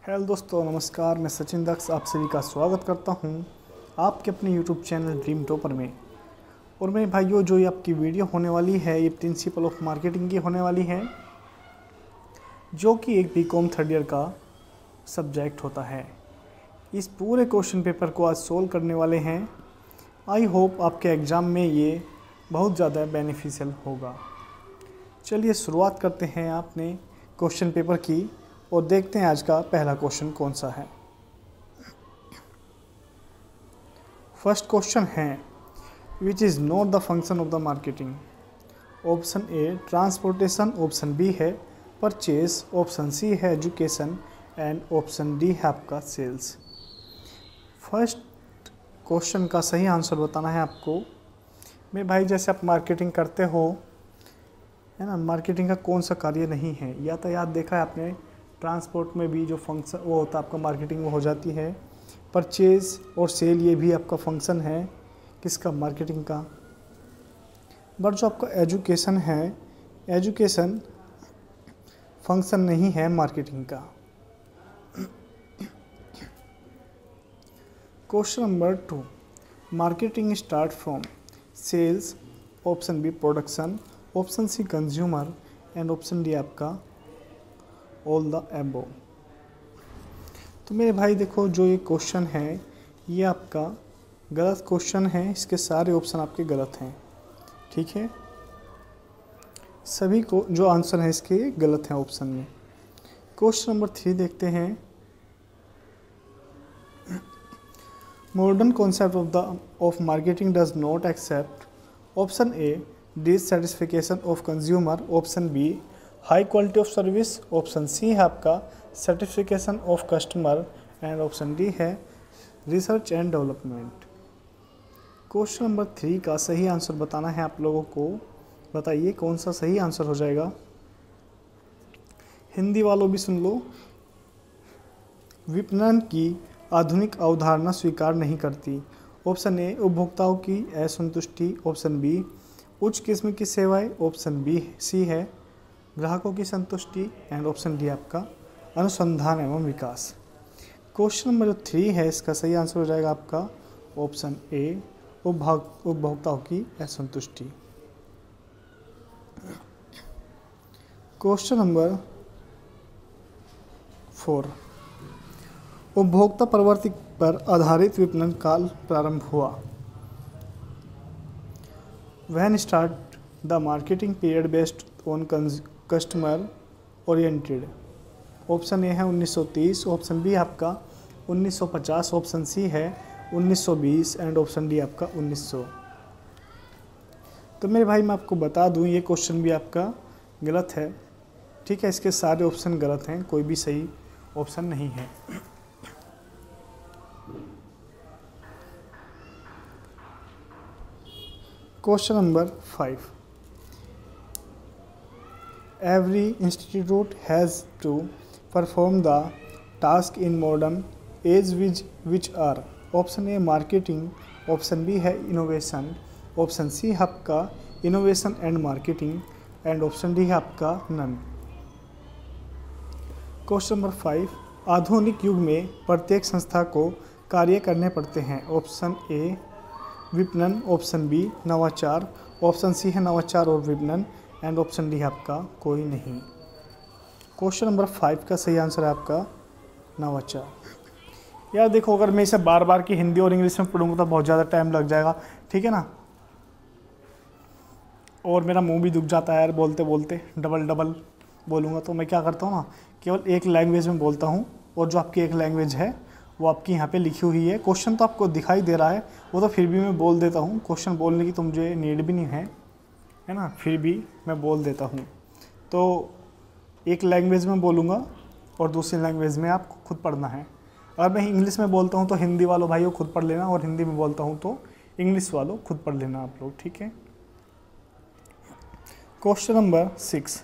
Hello दोस्तों, नमस्कार। मैं सचिन दक्ष आप सभी का स्वागत करता हूं आपके अपने यूट्यूब चैनल ड्रीम टॉपर में। और मेरे भाइयों, जो ये आपकी वीडियो होने वाली है ये प्रिंसिपल ऑफ मार्केटिंग की होने वाली है, जो कि एक बीकॉम थर्ड ईयर का सब्जेक्ट होता है। इस पूरे क्वेश्चन पेपर को आज सोल्व करने वाले हैं। आई होप आपके एग्ज़ाम में ये बहुत ज़्यादा बेनिफिशियल होगा। चलिए शुरुआत करते हैं आपने क्वेश्चन पेपर की और देखते हैं आज का पहला क्वेश्चन कौन सा है। फर्स्ट क्वेश्चन है, which is not the function of the marketing. Option A transportation, option B है परचेज, ऑप्शन सी है एजुकेशन एंड ऑप्शन डी है आपका सेल्स। फर्स्ट क्वेश्चन का सही आंसर बताना है आपको। मेरे भाई, जैसे आप मार्केटिंग करते हो, है ना, मार्केटिंग का कौन सा कार्य नहीं है। यातायात देखा है आपने, ट्रांसपोर्ट में भी जो फंक्शन वो होता है आपका मार्केटिंग वो हो जाती है। परचेज और सेल ये भी आपका फंक्शन है किसका, मार्केटिंग का। बट जो आपका एजुकेशन है, एजुकेशन फंक्शन नहीं है मार्केटिंग का। Question number 2, marketing start from sales, option B production, option C consumer and option D आपका ऑल द अबव। तो मेरे भाई देखो, जो ये क्वेश्चन है ये आपका गलत क्वेश्चन है। इसके सारे ऑप्शन आपके गलत हैं, ठीक है। सभी को जो आंसर है इसके गलत हैं ऑप्शन में। क्वेश्चन नंबर 3 देखते हैं। Modern concept of marketing does not accept, option A dissatisfaction of consumer, option B high quality of service, option C है आपका certification of customer and option D है research and development. Question number 3 का सही answer बताना है आप लोगों को। बताइए कौन सा सही आंसर हो जाएगा। हिंदी वालों भी सुन लो। विपणन की आधुनिक अवधारणा स्वीकार नहीं करती। ऑप्शन ए उपभोक्ताओं की असंतुष्टि, ऑप्शन बी उच्च किस्म की सेवाएं, ऑप्शन बी सी है ग्राहकों की संतुष्टि एंड ऑप्शन डी आपका अनुसंधान एवं विकास। क्वेश्चन नंबर 3 है, इसका सही आंसर हो जाएगा आपका ऑप्शन ए उपभोक्ताओं की असंतुष्टि। क्वेश्चन नंबर 4, उपभोक्ता प्रवृत्ति पर आधारित विपणन काल प्रारंभ हुआ। When start the marketing period based on customer oriented. Option A है 1930, ऑप्शन बी आपका 1950, ऑप्शन सी है 1920 एंड ऑप्शन डी आपका 1900। तो मेरे भाई मैं आपको बता दूं ये क्वेश्चन भी आपका गलत है, ठीक है। इसके सारे ऑप्शन गलत हैं, कोई भी सही ऑप्शन नहीं है। Question number 5, every institute has to perform the task in modern age which are, option A marketing, option B है इनोवेशन, ऑप्शन सी है आपका innovation and marketing and option D है आपका नन। क्वेश्चन नंबर 5, आधुनिक युग में प्रत्येक संस्था को कार्य करने पड़ते हैं। ऑप्शन ए विपणन, ऑप्शन बी नवाचार, ऑप्शन सी है नवाचार और विपणन एंड ऑप्शन डी है आपका कोई नहीं। क्वेश्चन नंबर 5 का सही आंसर है आपका नवाचार। यार देखो, अगर मैं इसे बार बार की हिंदी और इंग्लिश में पढ़ूंगा तो बहुत ज़्यादा टाइम लग जाएगा, ठीक है ना। और मेरा मुंह भी दुख जाता है यार बोलते बोलते, डबल बोलूँगा। तो मैं क्या करता हूँ ना, केवल एक लैंग्वेज में बोलता हूँ और जो आपकी एक लैंग्वेज है वो आपकी यहाँ पे लिखी हुई है। क्वेश्चन तो आपको दिखाई दे रहा है, वो तो फिर भी मैं बोल देता हूँ। क्वेश्चन बोलने की तो मुझे नीड भी नहीं है ना, फिर भी मैं बोल देता हूँ। तो एक लैंग्वेज में बोलूँगा और दूसरी लैंग्वेज में आपको खुद पढ़ना है। अगर मैं इंग्लिश में बोलता हूँ तो हिंदी वालों भाइयों खुद पढ़ लेना, और हिंदी में बोलता हूँ तो इंग्लिश वालों खुद पढ़ लेना आप लोग, ठीक है। Question number 6,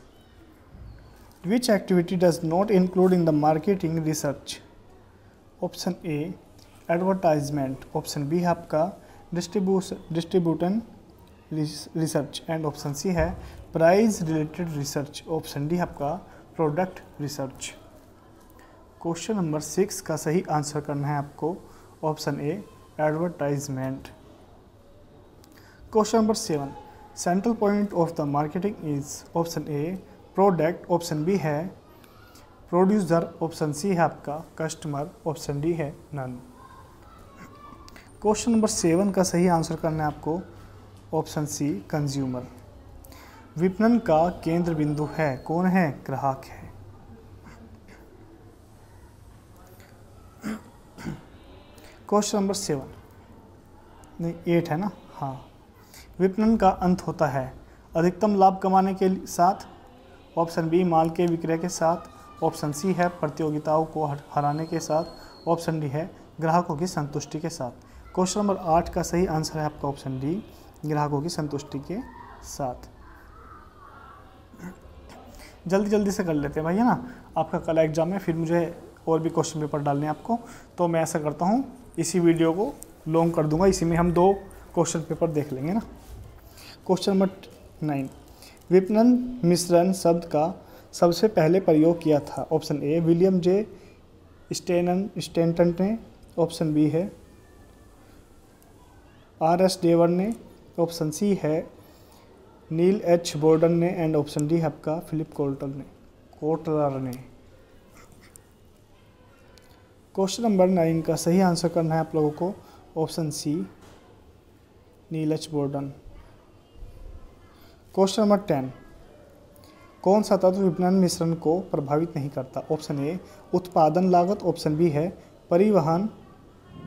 which activity does not include in the marketing research. Option A advertisement, option B है आपका distribution research and option C है price related research, option D है आपका प्रोडक्ट रिसर्च। क्वेश्चन नंबर 6 का सही आंसर करना है आपको option A advertisement. Question number 7 central point of the marketing is option A product, option B है producer, option C है आपका कस्टमर, ऑप्शन डी है नन। क्वेश्चन नंबर 7 का सही आंसर करना है आपको ऑप्शन सी कंज्यूमर। विपणन का केंद्र बिंदु है, कौन है? ग्राहक है। क्वेश्चन नंबर 7 नहीं 8 है ना, हाँ। विपणन का अंत होता है अधिकतम लाभ कमाने के साथ, ऑप्शन बी माल के विक्रय के साथ, ऑप्शन सी है प्रतियोगिताओं को हराने के साथ, ऑप्शन डी है ग्राहकों की संतुष्टि के साथ। क्वेश्चन नंबर 8 का सही आंसर है आपका ऑप्शन डी ग्राहकों की संतुष्टि के साथ। जल्दी जल्दी से कर लेते हैं भाई, है ना, आपका कल एग्जाम है, फिर मुझे और भी क्वेश्चन पेपर डालने हैं आपको, तो मैं ऐसा करता हूँ इसी वीडियो को लॉन्ग कर दूंगा, इसी में हम 2 क्वेश्चन पेपर देख लेंगे ना। क्वेश्चन नंबर 9 विपणन मिश्रण शब्द का सबसे पहले प्रयोग किया था, option A William J Stanton ने, ऑप्शन बी है आर.एस. डेवर ने, ऑप्शन सी है नील एच बोर्डन ने, एंड ऑप्शन डी है आपका फिलिप कोटलर ने। क्वेश्चन नंबर 9 का सही आंसर करना है आप लोगों को ऑप्शन सी नील एच बोर्डन। क्वेश्चन नंबर 10 कौन सा तत्व विपणन मिश्रण को प्रभावित नहीं करता, ऑप्शन ए उत्पादन लागत, ऑप्शन बी है परिवहन,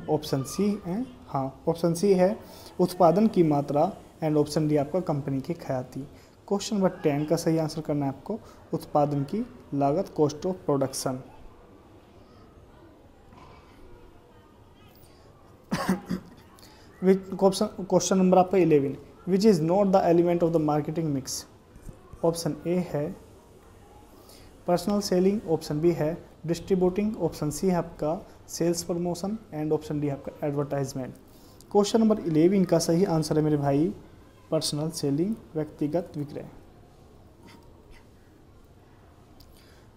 ऑप्शन सी है ऑप्शन सी है उत्पादन की मात्रा, एंड ऑप्शन डी आपका कंपनी की ख्याति। क्वेश्चन नंबर 10 का सही आंसर करना है आपको उत्पादन की लागत, cost of production. Question number आपका 11 which is not the element of the marketing mix, option A है पर्सनल सेलिंग, ऑप्शन बी है डिस्ट्रीब्यूटिंग, ऑप्शन सी है आपका sales promotion, and option D आपका एडवर्टाइजमेंट। क्वेश्चन नंबर 11 का सही answer है मेरे भाई पर्सनल सेलिंग, व्यक्तिगत विक्रय।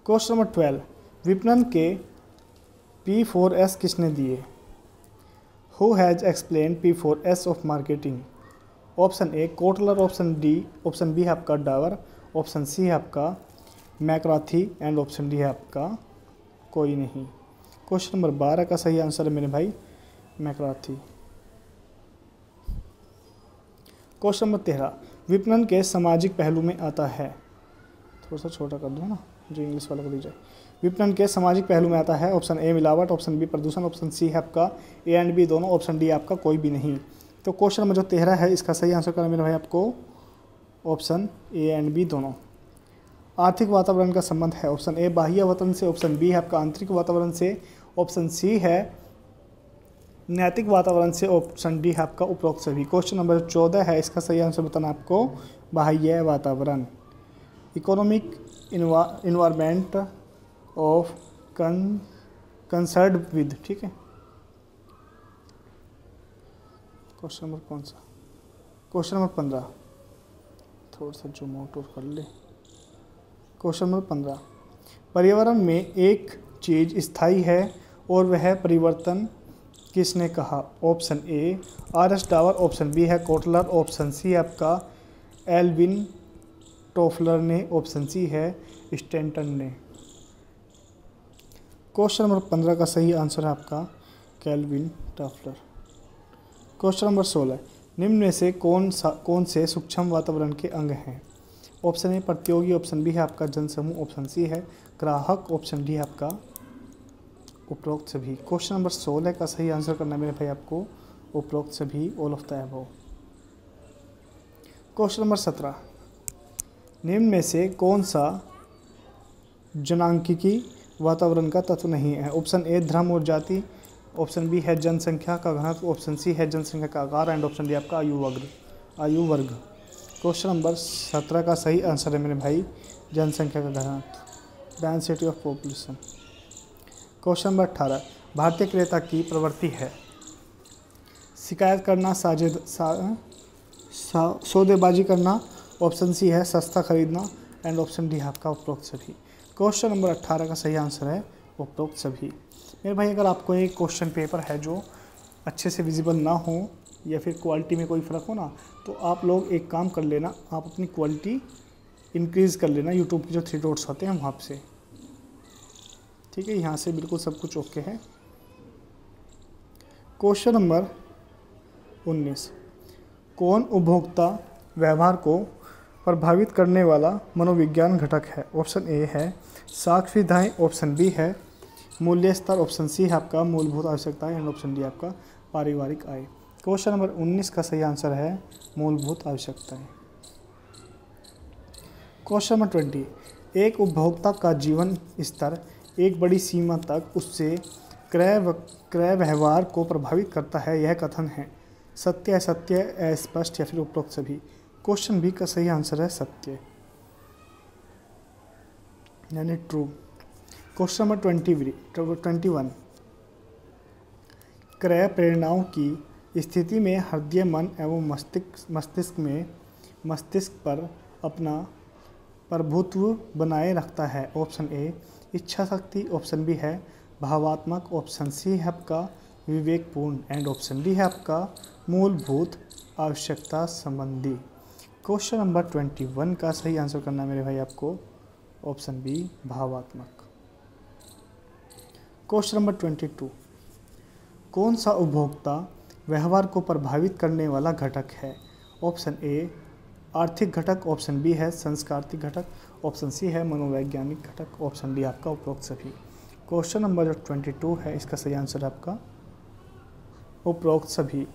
क्वेश्चन नंबर 12 विपणन के P4S किसने दिए, who has explain P4S of marketing, option A Kotler, option B है आपका डावर, ऑप्शन सी है आपका मैकराथी, एंड ऑप्शन डी है आपका कोई नहीं। क्वेश्चन नंबर 12 का सही आंसर है मेरे भाई मैकराथी। क्वेश्चन नंबर 13 विपणन के सामाजिक पहलू में आता है, थोड़ा सा छोटा कर दो ना जो इंग्लिश वाला को दी जाए। विपणन के सामाजिक पहलू में आता है, ऑप्शन ए मिलावट, ऑप्शन बी प्रदूषण, ऑप्शन सी है आपका ए एंड बी दोनों, ऑप्शन डी आपका कोई भी नहीं। तो क्वेश्चन नंबर जो 13 है इसका सही आंसर करना मेरे भाई आपको ऑप्शन ए एंड बी दोनों। आर्थिक वातावरण का संबंध है, ऑप्शन ए बाह्य वातावरण से, ऑप्शन बी है आपका आंतरिक वातावरण से, ऑप्शन सी है नैतिक वातावरण से, ऑप्शन डी है आपका उपरोक्त सभी। क्वेश्चन नंबर 14 है इसका सही आंसर बताना आपको बाह्य वातावरण। Economic environment of concern with, ठीक है। क्वेश्चन नंबर कौन सा, क्वेश्चन नंबर 15, थोड़ा सा जूम आउट और कर ले। क्वेश्चन नंबर 15 पर्यावरण में एक चीज़ स्थायी है और वह परिवर्तन किसने कहा, option A R S. Dawar, option B है कोटलर, ऑप्शन सी आपका एल्विन टॉफलर ने, ऑप्शन सी है स्टैंटन ने। क्वेश्चन नंबर 15 का सही आंसर है आपका कैल्विन टॉफलर। क्वेश्चन नंबर 16 निम्न में से कौन से सूक्ष्म वातावरण के अंग हैं, ऑप्शन ए प्रतियोगी, ऑप्शन बी है आपका जनसमूह, ऑप्शन सी है ग्राहक, ऑप्शन डी है आपका उपरोक्त सभी। क्वेश्चन नंबर 16 का सही आंसर करना है मेरे भाई आपको उपरोक्त सभी, all of the above. Question number 17 निम्न में से कौन सा जनांकिकी वातावरण का तत्व नहीं है, ऑप्शन ए धर्म और जाति, ऑप्शन बी है जनसंख्या का घनत्व, ऑप्शन सी है जनसंख्या का आकार, एंड ऑप्शन डी आपका आयु वर्ग। क्वेश्चन नंबर 17 का सही आंसर है मेरे भाई जनसंख्या का घनत्व, density of population. Question number 18 भारतीय क्रेता की प्रवृत्ति है शिकायत करना, सौदेबाजी करना, ऑप्शन सी है सस्ता खरीदना, एंड ऑप्शन डी आपका उपरोक्त सभी। क्वेश्चन नंबर 18 का सही आंसर है उपरोक्त सभी। मेरे भाई अगर आपको एक क्वेश्चन पेपर है जो अच्छे से विजिबल ना हो या फिर क्वालिटी में कोई फ़र्क हो ना, तो आप लोग एक काम कर लेना, आप अपनी क्वालिटी इंक्रीज़ कर लेना यूट्यूब के जो 3 डॉट्स होते हैं वहाँ से। ठीक है, यहाँ से बिल्कुल सब कुछ ओके है। क्वेश्चन नंबर 19, कौन उपभोक्ता व्यवहार को प्रभावित करने वाला मनोविज्ञान घटक है? ऑप्शन ए है साख सुविधाएं, ऑप्शन बी है मूल्य स्तर, ऑप्शन सी है आपका मूलभूत आवश्यकताएं एंड ऑप्शन डी आपका पारिवारिक आय। क्वेश्चन नंबर 19 का सही आंसर है मूलभूत आवश्यकताएं। क्वेश्चन नंबर 20, एक उपभोक्ता का जीवन स्तर एक बड़ी सीमा तक उससे क्रय व्यवहार को प्रभावित करता है, यह कथन है सत्य, असत्य, अस्पष्ट या फिर उपरोक्त सभी। क्वेश्चन बी का सही आंसर है सत्य यानी ट्रू। क्वेश्चन नंबर 21, क्रय प्रेरणाओं की स्थिति में हृदय, मन एवं मस्तिष्क पर अपना प्रभुत्व बनाए रखता है। ऑप्शन ए इच्छा शक्ति, ऑप्शन बी है भावात्मक, ऑप्शन सी है आपका विवेकपूर्ण एंड ऑप्शन डी है आपका मूलभूत आवश्यकता संबंधी। क्वेश्चन नंबर 21 का सही आंसर करना है मेरे भाई आपको ऑप्शन बी भावात्मक। क्वेश्चन नंबर 22, कौन सा उपभोक्ता व्यवहार को प्रभावित करने वाला घटक है? ऑप्शन ए आर्थिक घटक, ऑप्शन बी है संस्कारिक घटक, ऑप्शन सी है मनोवैज्ञानिक घटक, ऑप्शन डी आपका उपरोक्त सभी। क्वेश्चन नंबर जो 22 है इसका सही आंसर आपका उपरोक्त सभी।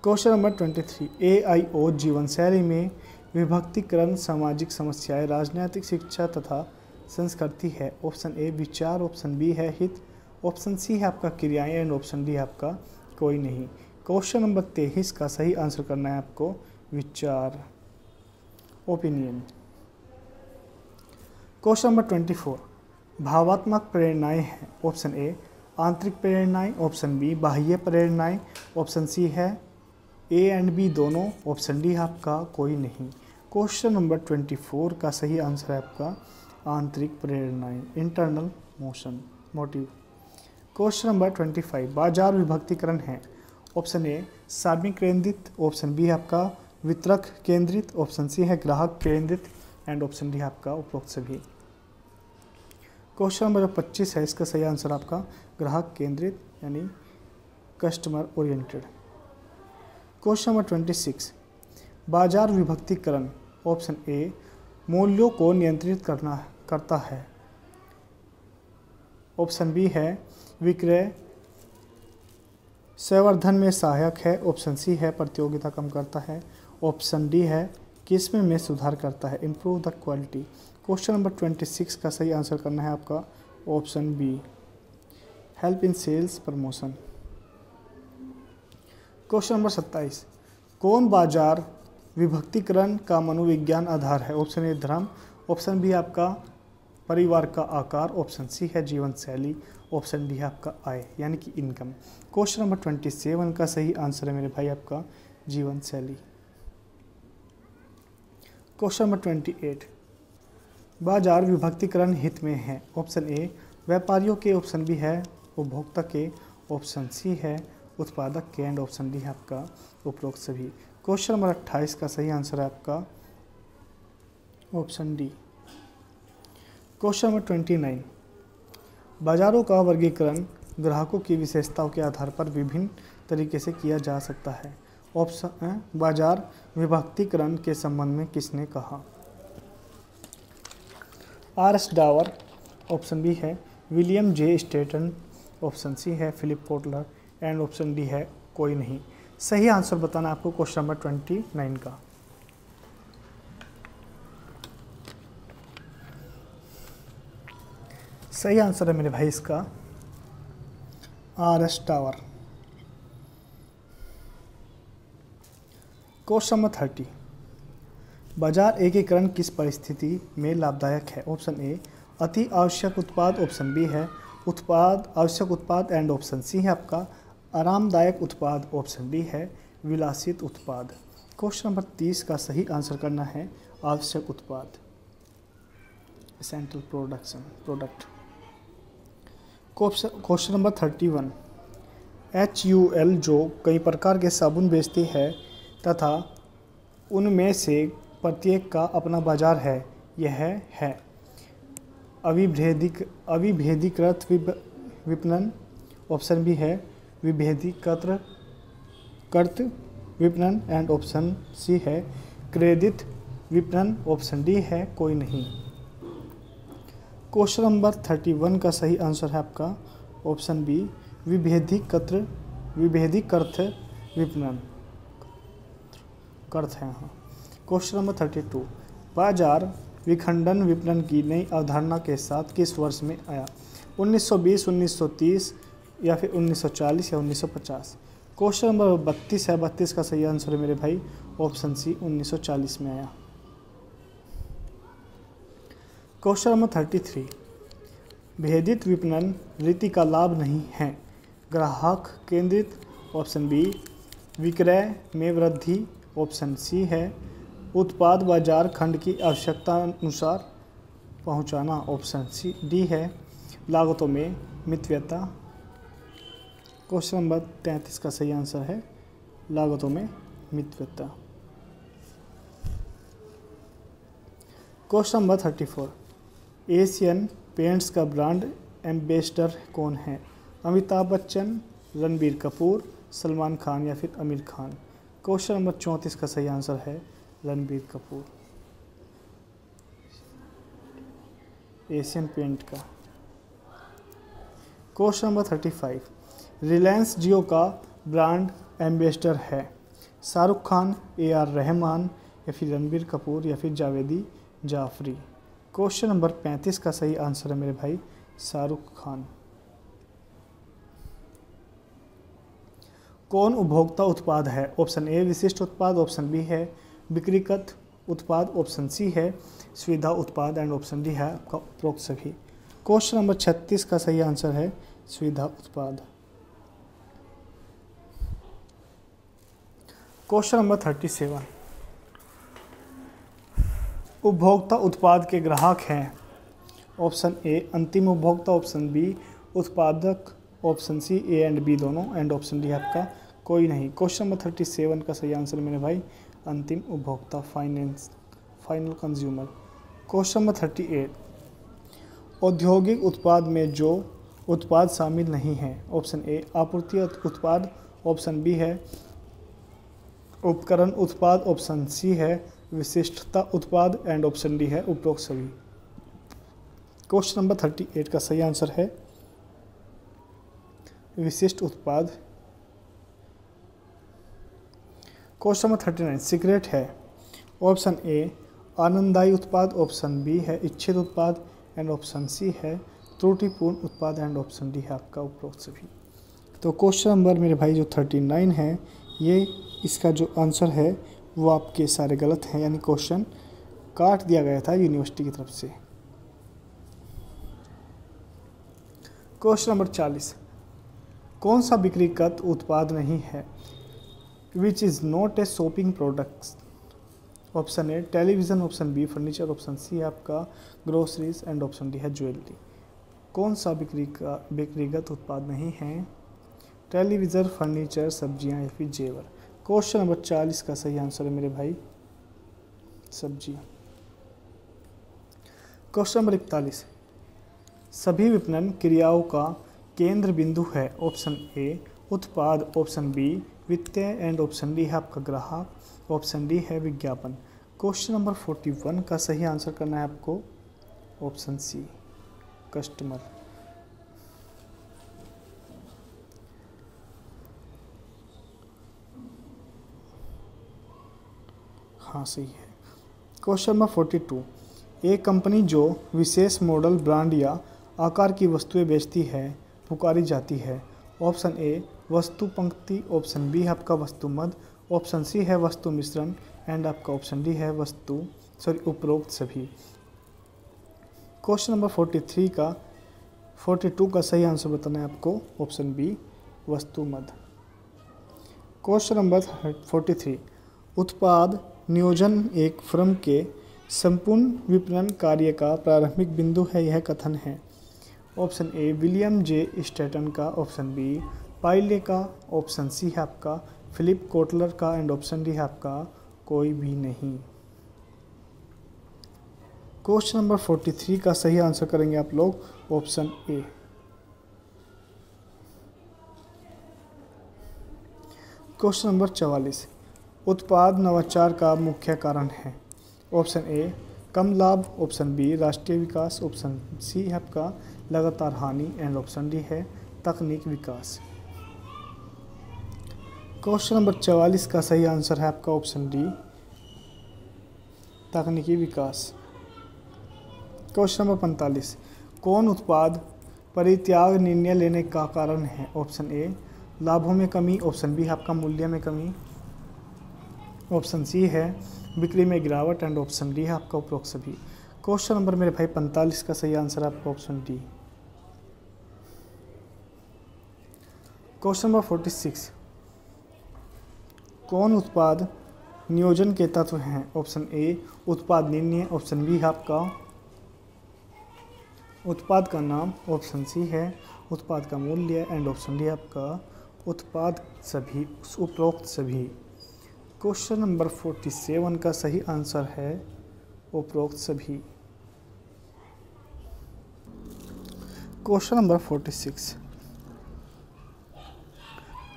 क्वेश्चन नंबर 23, AIO जीवन शैली में विभक्तिकरण सामाजिक समस्याएं, राजनीतिक शिक्षा तथा संस्कृति है। ऑप्शन ए विचार, ऑप्शन बी है हित, ऑप्शन सी है आपका क्रियाएं एंड ऑप्शन डी आपका कोई नहीं। क्वेश्चन नंबर 23 का सही आंसर करना है आपको विचार, ओपिनियन। क्वेश्चन नंबर 24, भावात्मक प्रेरणाएं हैं। ऑप्शन ए आंतरिक प्रेरणाएं, ऑप्शन बी बाह्य प्रेरणाएं, ऑप्शन सी है ए एंड बी दोनों, ऑप्शन डी आपका कोई नहीं। क्वेश्चन नंबर 24 का सही आंसर है आपका आंतरिक प्रेरणाएं, इंटरनल मोटिव। क्वेश्चन नंबर 25, बाजार विभक्तिकरण है। ऑप्शन ए सार्वजनिक केंद्रित, ऑप्शन बी है आपका वितरक केंद्रित, ऑप्शन सी है ग्राहक केंद्रित एंड ऑप्शन डी आपका उपरोक्त सभी। क्वेश्चन नंबर 25 है इसका सही आंसर आपका ग्राहक केंद्रित यानी कस्टमर ओरिएंटेड। क्वेश्चन नंबर 26, बाजार विभक्तिकरण। ऑप्शन ए मूल्यों को नियंत्रित करता है, ऑप्शन बी है विक्रय संवर्धन में सहायक है, ऑप्शन सी है प्रतियोगिता कम करता है, ऑप्शन डी है किस्म में सुधार करता है, improve the quality. Question number 26 का सही आंसर करना है आपका option B help in sales promotion. Question number 27, कौन बाजार विभक्तिकरण का मनोविज्ञान आधार है? ऑप्शन ए धर्म, ऑप्शन बी आपका परिवार का आकार, ऑप्शन सी है जीवन शैली, ऑप्शन डी है आपका आय यानी कि इनकम। क्वेश्चन नंबर 27 का सही आंसर है मेरे भाई आपका जीवन शैली। क्वेश्चन नंबर 28, बाजार विभक्तिकरण हित में है। ऑप्शन ए व्यापारियों के, ऑप्शन बी है उपभोक्ता के, ऑप्शन सी है उत्पादक के एंड ऑप्शन डी है आपका उपरोक्त सभी। क्वेश्चन नंबर 28 का सही आंसर है आपका ऑप्शन डी। क्वेश्चन नंबर 29, बाजारों का वर्गीकरण ग्राहकों की विशेषताओं के आधार पर विभिन्न तरीके से किया जा सकता है। ऑप्शन बाजार विभक्तिकरण के संबंध में किसने कहा? आर.एस. डावर, ऑप्शन बी है William J. Stanton, option C है Philip Kotler and option D है कोई नहीं। सही आंसर बताना आपको क्वेश्चन नंबर 29 का। सही आंसर है मेरे भाई इसका आर.एस. डावर। क्वेश्चन नंबर 30, बाजार एकीकरण किस परिस्थिति में लाभदायक है? ऑप्शन ए अति आवश्यक उत्पाद, ऑप्शन बी है आवश्यक उत्पाद एंड ऑप्शन सी है आपका आरामदायक उत्पाद, ऑप्शन डी है विलासित उत्पाद। क्वेश्चन नंबर 30 का सही आंसर करना है आवश्यक उत्पाद। Essential product. Question number 31, HUL जो कई प्रकार के साबुन बेचती है तथा उनमें से प्रत्येक का अपना बाजार है, यह है अविभेदीकृत विपणन, ऑप्शन बी है विभेदीकृत विपणन एंड ऑप्शन सी है क्रेडिट विपणन, ऑप्शन डी है कोई नहीं। क्वेश्चन नंबर 31 का सही आंसर है आपका ऑप्शन बी विभेदीकृत विपणन अर्थ है। हाँ। क्वेश्चन नंबर 32, बाजार विखंडन विपणन की नई अवधारणा के साथ किस वर्ष में आया? 1920, 1930 या फिर 1940 या 1950? क्वेश्चन नंबर 32 है, 32 का सही आंसर है मेरे भाई ऑप्शन सी 1940 में आया। क्वेश्चन नंबर 33, भेदित विपणन रीति का लाभ नहीं है, ग्राहक केंद्रित, ऑप्शन बी विक्रय में वृद्धि, ऑप्शन सी है उत्पाद बाजार खंड की आवश्यकता अनुसार पहुंचाना, ऑप्शन सी डी है लागतों में मितव्ययता। क्वेश्चन नंबर 33 का सही आंसर है लागतों में मितव्ययता। क्वेश्चन नंबर 34, एशियन पेंट्स का ब्रांड एम्बेसडर कौन है? अमिताभ बच्चन, रणबीर कपूर, सलमान खान या फिर आमिर खान? क्वेश्चन नंबर 34 का सही आंसर है रणबीर कपूर, एशियन पेंट का। क्वेश्चन नंबर 35, रिलायंस जियो का ब्रांड एम्बेसडर है शाहरुख खान, AR रहमान या फिर रणबीर कपूर या फिर जावेदी जाफरी? क्वेश्चन नंबर 35 का सही आंसर है मेरे भाई शाहरुख खान। कौन उपभोक्ता उत्पाद है? ऑप्शन ए विशिष्ट उत्पाद, ऑप्शन बी है बिक्रीकृत उत्पाद, ऑप्शन सी है सुविधा उत्पाद एंड ऑप्शन डी है आपका उपरोक्त सभी। क्वेश्चन नंबर 36 का सही आंसर है सुविधा उत्पाद। क्वेश्चन नंबर 37, उपभोक्ता उत्पाद के ग्राहक हैं, ऑप्शन ए अंतिम उपभोक्ता, ऑप्शन बी उत्पादक, option C A and B दोनों एंड ऑप्शन डी आपका कोई नहीं। क्वेश्चन नंबर 37 का सही आंसर मेरे भाई अंतिम उपभोक्ता, फाइनल कंज्यूमर। क्वेश्चन नंबर 38, औद्योगिक उत्पाद में जो उत्पाद शामिल नहीं है, ऑप्शन ए आपूर्ति उत्पाद, ऑप्शन बी है उपकरण उत्पाद, ऑप्शन सी है विशिष्टता उत्पाद एंड ऑप्शन डी है उपरोक्त सभी। क्वेश्चन नंबर 38 का सही आंसर है विशिष्ट उत्पाद। क्वेश्चन नंबर 39, सीक्रेट है, ऑप्शन ए आनंददायी उत्पाद, ऑप्शन बी है इच्छित उत्पाद एंड ऑप्शन सी है त्रुटिपूर्ण उत्पाद एंड ऑप्शन डी है आपका उपरोक्त सभी। तो क्वेश्चन नंबर मेरे भाई जो 39 है, ये इसका जो आंसर है वो आपके सारे गलत हैं, यानी क्वेश्चन काट दिया गया था यूनिवर्सिटी की तरफ से। क्वेश्चन नंबर 40, कौन सा बिक्रीकृत उत्पाद नहीं है? Which is not a shopping products, option A television, option B furniture, option C है आपका ग्रोसरीज एंड ऑप्शन डी है ज्वेलरी। कौन सा बिक्रीगत उत्पाद नहीं है? टेलीविज़न, फर्नीचर, सब्जियां या फिर जेवर? क्वेश्चन नंबर 40 का सही आंसर है मेरे भाई सब्जियां। क्वेश्चन नंबर 41, सभी विपणन क्रियाओं का केंद्र बिंदु है, ऑप्शन ए उत्पाद, ऑप्शन बी वित्तीय एंड ऑप्शन डी है आपका ग्राहक, ऑप्शन डी है विज्ञापन। क्वेश्चन नंबर 41 का सही आंसर करना है आपको ऑप्शन सी कस्टमर। हाँ सही है। क्वेश्चन नंबर 42, एक कंपनी जो विशेष मॉडल, ब्रांड या आकार की वस्तुएं बेचती है पुकारी जाती है, ऑप्शन ए वस्तु पंक्ति, ऑप्शन बी है आपका वस्तु मद, ऑप्शन सी है वस्तु मिश्रण एंड आपका ऑप्शन डी है उपरोक्त सभी। क्वेश्चन नंबर 42 का सही आंसर बताना है आपको ऑप्शन बी वस्तु मद। क्वेश्चन नंबर 43, उत्पाद नियोजन एक फर्म के संपूर्ण विपणन कार्य का प्रारंभिक बिंदु है, यह कथन है। Option A William J Staten का, ऑप्शन बी पाइले का, ऑप्शन सी है आपका फिलिप कोटलर का एंड ऑप्शन डी है आपका कोई भी नहीं। क्वेश्चन नंबर 43 का सही आंसर करेंगे आप लोग ऑप्शन ए। क्वेश्चन नंबर 44 उत्पाद नवाचार का मुख्य कारण है। ऑप्शन ए कम लाभ, ऑप्शन बी राष्ट्रीय विकास, ऑप्शन सी है आपका लगातार हानि एंड ऑप्शन डी है तकनीक विकास। क्वेश्चन नंबर 44 का सही आंसर है आपका ऑप्शन डी तकनीकी विकास। क्वेश्चन नंबर 45 कौन उत्पाद परित्याग निर्णय लेने का कारण है। ऑप्शन ए लाभों में कमी, ऑप्शन बी है आपका मूल्य में कमी, ऑप्शन सी है बिक्री में गिरावट एंड ऑप्शन डी है आपका उपरोक्त सभी। क्वेश्चन नंबर मेरे भाई 45 का सही आंसर है आपका ऑप्शन डी। क्वेश्चन नंबर 46 कौन उत्पाद नियोजन के तत्व हैं। ऑप्शन ए उत्पाद निर्णय, ऑप्शन बी है आपका उत्पाद का नाम, ऑप्शन सी है उत्पाद का मूल्य एंड ऑप्शन डी आपका उत्पाद सभी, उपरोक्त सभी। क्वेश्चन नंबर 47 का सही आंसर है उपरोक्त सभी। क्वेश्चन नंबर 46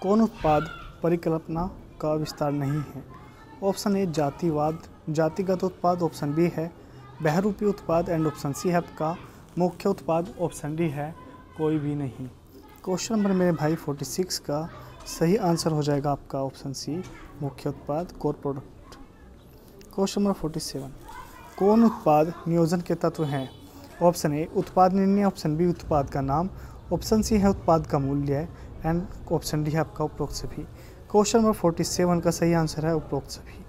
कौन उत्पाद परिकल्पना का विस्तार नहीं है। ऑप्शन ए जातिवाद, जातिगत उत्पाद, ऑप्शन बी है बहुरूपी उत्पाद एंड ऑप्शन सी है आपका मुख्य उत्पाद, ऑप्शन डी है कोई भी नहीं। क्वेश्चन नंबर मेरे भाई 46 का सही आंसर हो जाएगा आपका ऑप्शन सी मुख्य उत्पाद कोर प्रोडक्ट। क्वेश्चन नंबर 47 कौन उत्पाद नियोजन के तत्व हैं। ऑप्शन ए उत्पाद निर्णय, ऑप्शन बी उत्पाद का नाम, ऑप्शन सी है उत्पाद का मूल्य एंड ऑप्शन डी है आपका उपरोक्त सभी। क्वेश्चन नंबर 47 का सही आंसर है उपरोक्त सभी।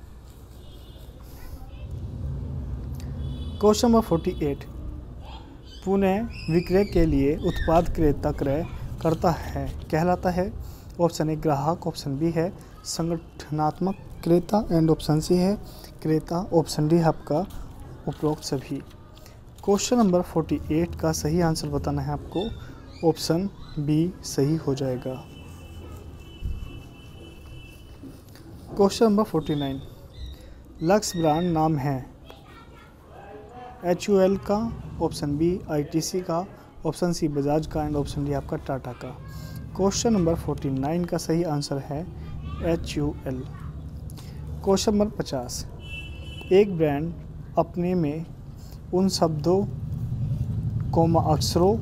क्वेश्चन नंबर 48 पुनः विक्रय के लिए उत्पाद क्रेता क्रय करता है कहलाता है। ऑप्शन ए ग्राहक, ऑप्शन बी है संगठनात्मक क्रेता एंड ऑप्शन सी है क्रेता, ऑप्शन डी है आपका उपरोक्त सभी। क्वेश्चन नंबर 48 का सही आंसर बताना है आपको, ऑप्शन बी सही हो जाएगा। क्वेश्चन नंबर 49 लक्ष्य ब्रांड नाम है। HUL का, ऑप्शन बी ITC का, ऑप्शन सी बजाज का एंड ऑप्शन डी आपका टाटा का। क्वेश्चन नंबर 49 का सही आंसर है HUL। क्वेश्चन नंबर 50 एक ब्रांड अपने में उन शब्दों अक्षरों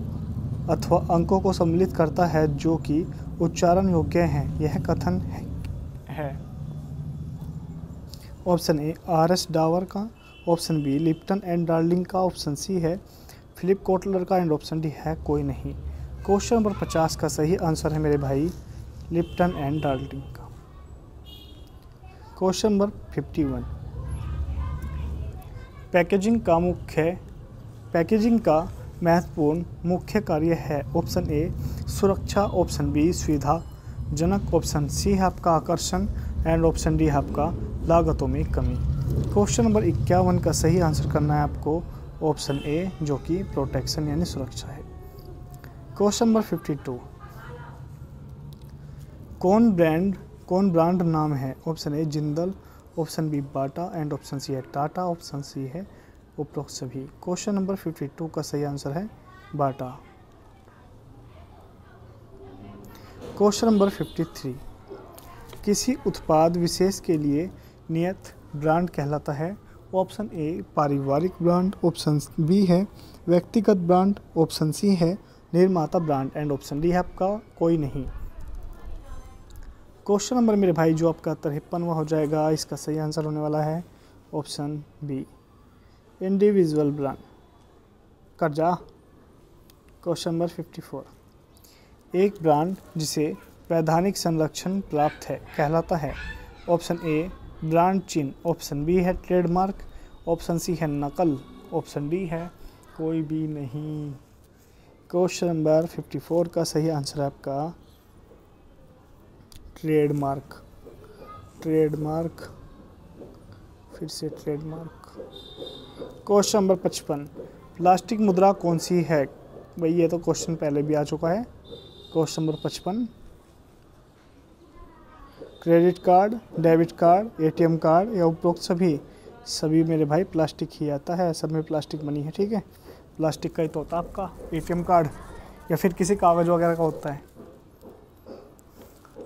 अथवा अंकों को सम्मिलित करता है जो कि उच्चारण योग्य हैं, यह कथन है। ऑप्शन ए RS डावर का, option B Lipton and Darling का, ऑप्शन सी है फिलिप कोटलर का एंड ऑप्शन डी है कोई नहीं। क्वेश्चन नंबर 50 का सही आंसर है मेरे भाई लिप्टन एंड डार्लिंग का। क्वेश्चन नंबर 51 पैकेजिंग का महत्वपूर्ण मुख्य कार्य है। ऑप्शन ए सुरक्षा, ऑप्शन बी सुविधाजनक, ऑप्शन सी है आपका आकर्षण एंड ऑप्शन डी है आपका लागतों में कमी। क्वेश्चन नंबर 51 का सही आंसर करना है आपको ऑप्शन ए जो कि प्रोटेक्शन यानी सुरक्षा है। क्वेश्चन नंबर 52 कौन ब्रांड नाम है। Option A Jindal, option B Bata and option C है टाटा, ऑप्शन सी है उपरोक्त सभी। क्वेश्चन नंबर 52 का सही आंसर है बाटा। क्वेश्चन नंबर 53 किसी उत्पाद विशेष के लिए नियत ब्रांड कहलाता है। ऑप्शन ए पारिवारिक ब्रांड, ऑप्शन बी है व्यक्तिगत ब्रांड, ऑप्शन सी है निर्माता ब्रांड एंड ऑप्शन डी है आपका कोई नहीं। क्वेश्चन नंबर मेरे भाई जो आपका 53वां हो जाएगा, इसका सही आंसर होने वाला है ऑप्शन बी इंडिविजुअल ब्रांड। कर जा। क्वेश्चन नंबर 54 एक ब्रांड जिसे वैधानिक संरक्षण प्राप्त है कहलाता है। ऑप्शन ए ब्रांड चिन्ह, ऑप्शन बी है ट्रेडमार्क, ऑप्शन सी है नकल, ऑप्शन डी है कोई भी नहीं। क्वेश्चन नंबर 54 का सही आंसर है आपका ट्रेडमार्क। फिर से ट्रेडमार्क। क्वेश्चन नंबर 55, प्लास्टिक मुद्रा कौन सी है? भाई ये तो क्वेश्चन पहले भी आ चुका है। Question number 55, credit card, debit card, ATM card या उपरोक्त सभी? सभी मेरे भाई प्लास्टिक ही आता है, सब में प्लास्टिक मनी है, ठीक है। प्लास्टिक का ही तो होता है आपका एटीएम कार्ड, या फिर किसी कागज़ वगैरह का होता है,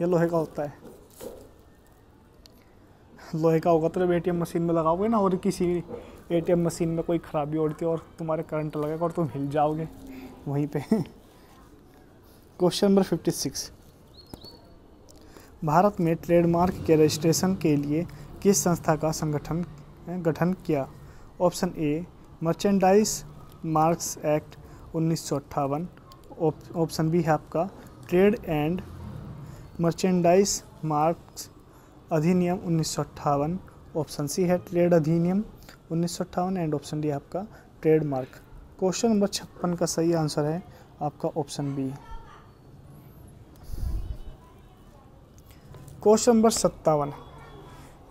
या लोहे का होता है। लोहे का होगा तो जब एटीएम मशीन में लगाओगे ना, और किसी एटीएम मशीन में कोई खराबी होती है और तुम्हारे करंट लगेगा और तुम हिल जाओगे वहीं पे। क्वेश्चन नंबर 56, भारत में ट्रेडमार्क के रजिस्ट्रेशन के लिए किस संस्था का गठन किया? Option A merchandise marks act 1958, option B है आपका ट्रेड एंड मर्चेंडाइज मार्क्स अधिनियम 1958, ऑप्शन सी है ट्रेड अधिनियम 1958 एंड ऑप्शन डी है आपका ट्रेडमार्क। क्वेश्चन नंबर 56 का सही आंसर है आपका ऑप्शन बी। क्वेश्चन नंबर 57,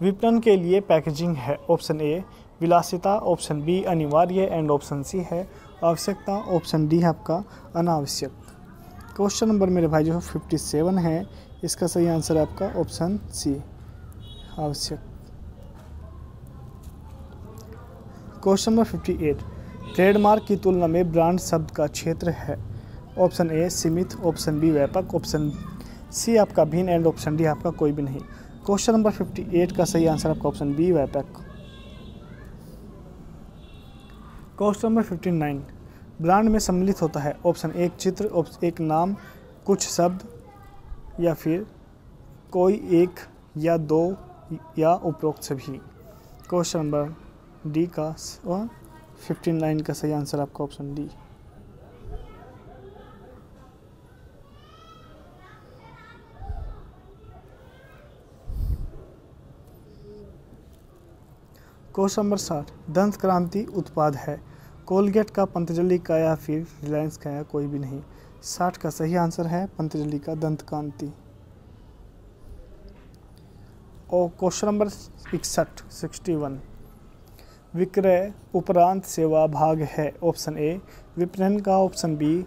विपणन के लिए पैकेजिंग है? ऑप्शन ए विलासिता, ऑप्शन बी अनिवार्य एंड ऑप्शन सी है आवश्यकता, ऑप्शन डी है आपका अनावश्यक। क्वेश्चन नंबर मेरे भाई जो 57 है, इसका सही आंसर है आपका ऑप्शन सी आवश्यक। क्वेश्चन नंबर 58, ट्रेडमार्क की तुलना में ब्रांड शब्द का क्षेत्र है? ऑप्शन ए सीमित, ऑप्शन बी व्यापक, ऑप्शन सी आपका भिन्न एंड ऑप्शन डी आपका कोई भी नहीं। क्वेश्चन नंबर 58 का सही आंसर आपका ऑप्शन बी व्यापक। क्वेश्चन नंबर 59, ब्रांड में सम्मिलित होता है? ऑप्शन एक चित्र, एक नाम, कुछ शब्द, या फिर कोई एक या दो या उपरोक्त सभी। क्वेश्चन नंबर डी का 59 का सही आंसर आपका ऑप्शन डी। क्वेश्चन नंबर 60, दंत क्रांति उत्पाद है? कोलगेट का, पतंजलि का या फिर रिलायंस का या कोई भी नहीं? 60 का सही आंसर है पतंजलि का दंत क्रांति। और क्वेश्चन नंबर 61, विक्रय उपरांत सेवा भाग है? ऑप्शन ए विपणन का, ऑप्शन बी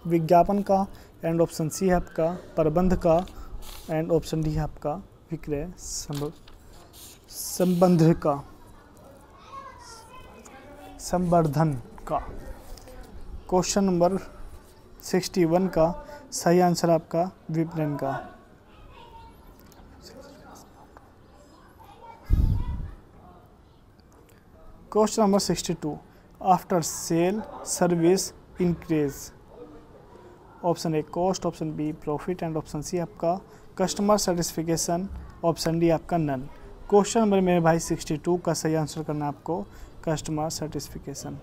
विज्ञापन का एंड ऑप्शन सी है आपका प्रबंध का एंड ऑप्शन डी है आपका विक्रय संबंध का, संवर्धन का। क्वेश्चन नंबर 61 का सही आंसर आपका विपणन का। Question number 62, after sale service increase? Option A cost, option B profit and option C आपका कस्टमर सेटिस्फिकेशन, ऑप्शन डी आपका नन। क्वेश्चन नंबर मेरे भाई 62 का सही आंसर करना है आपको customer satisfaction.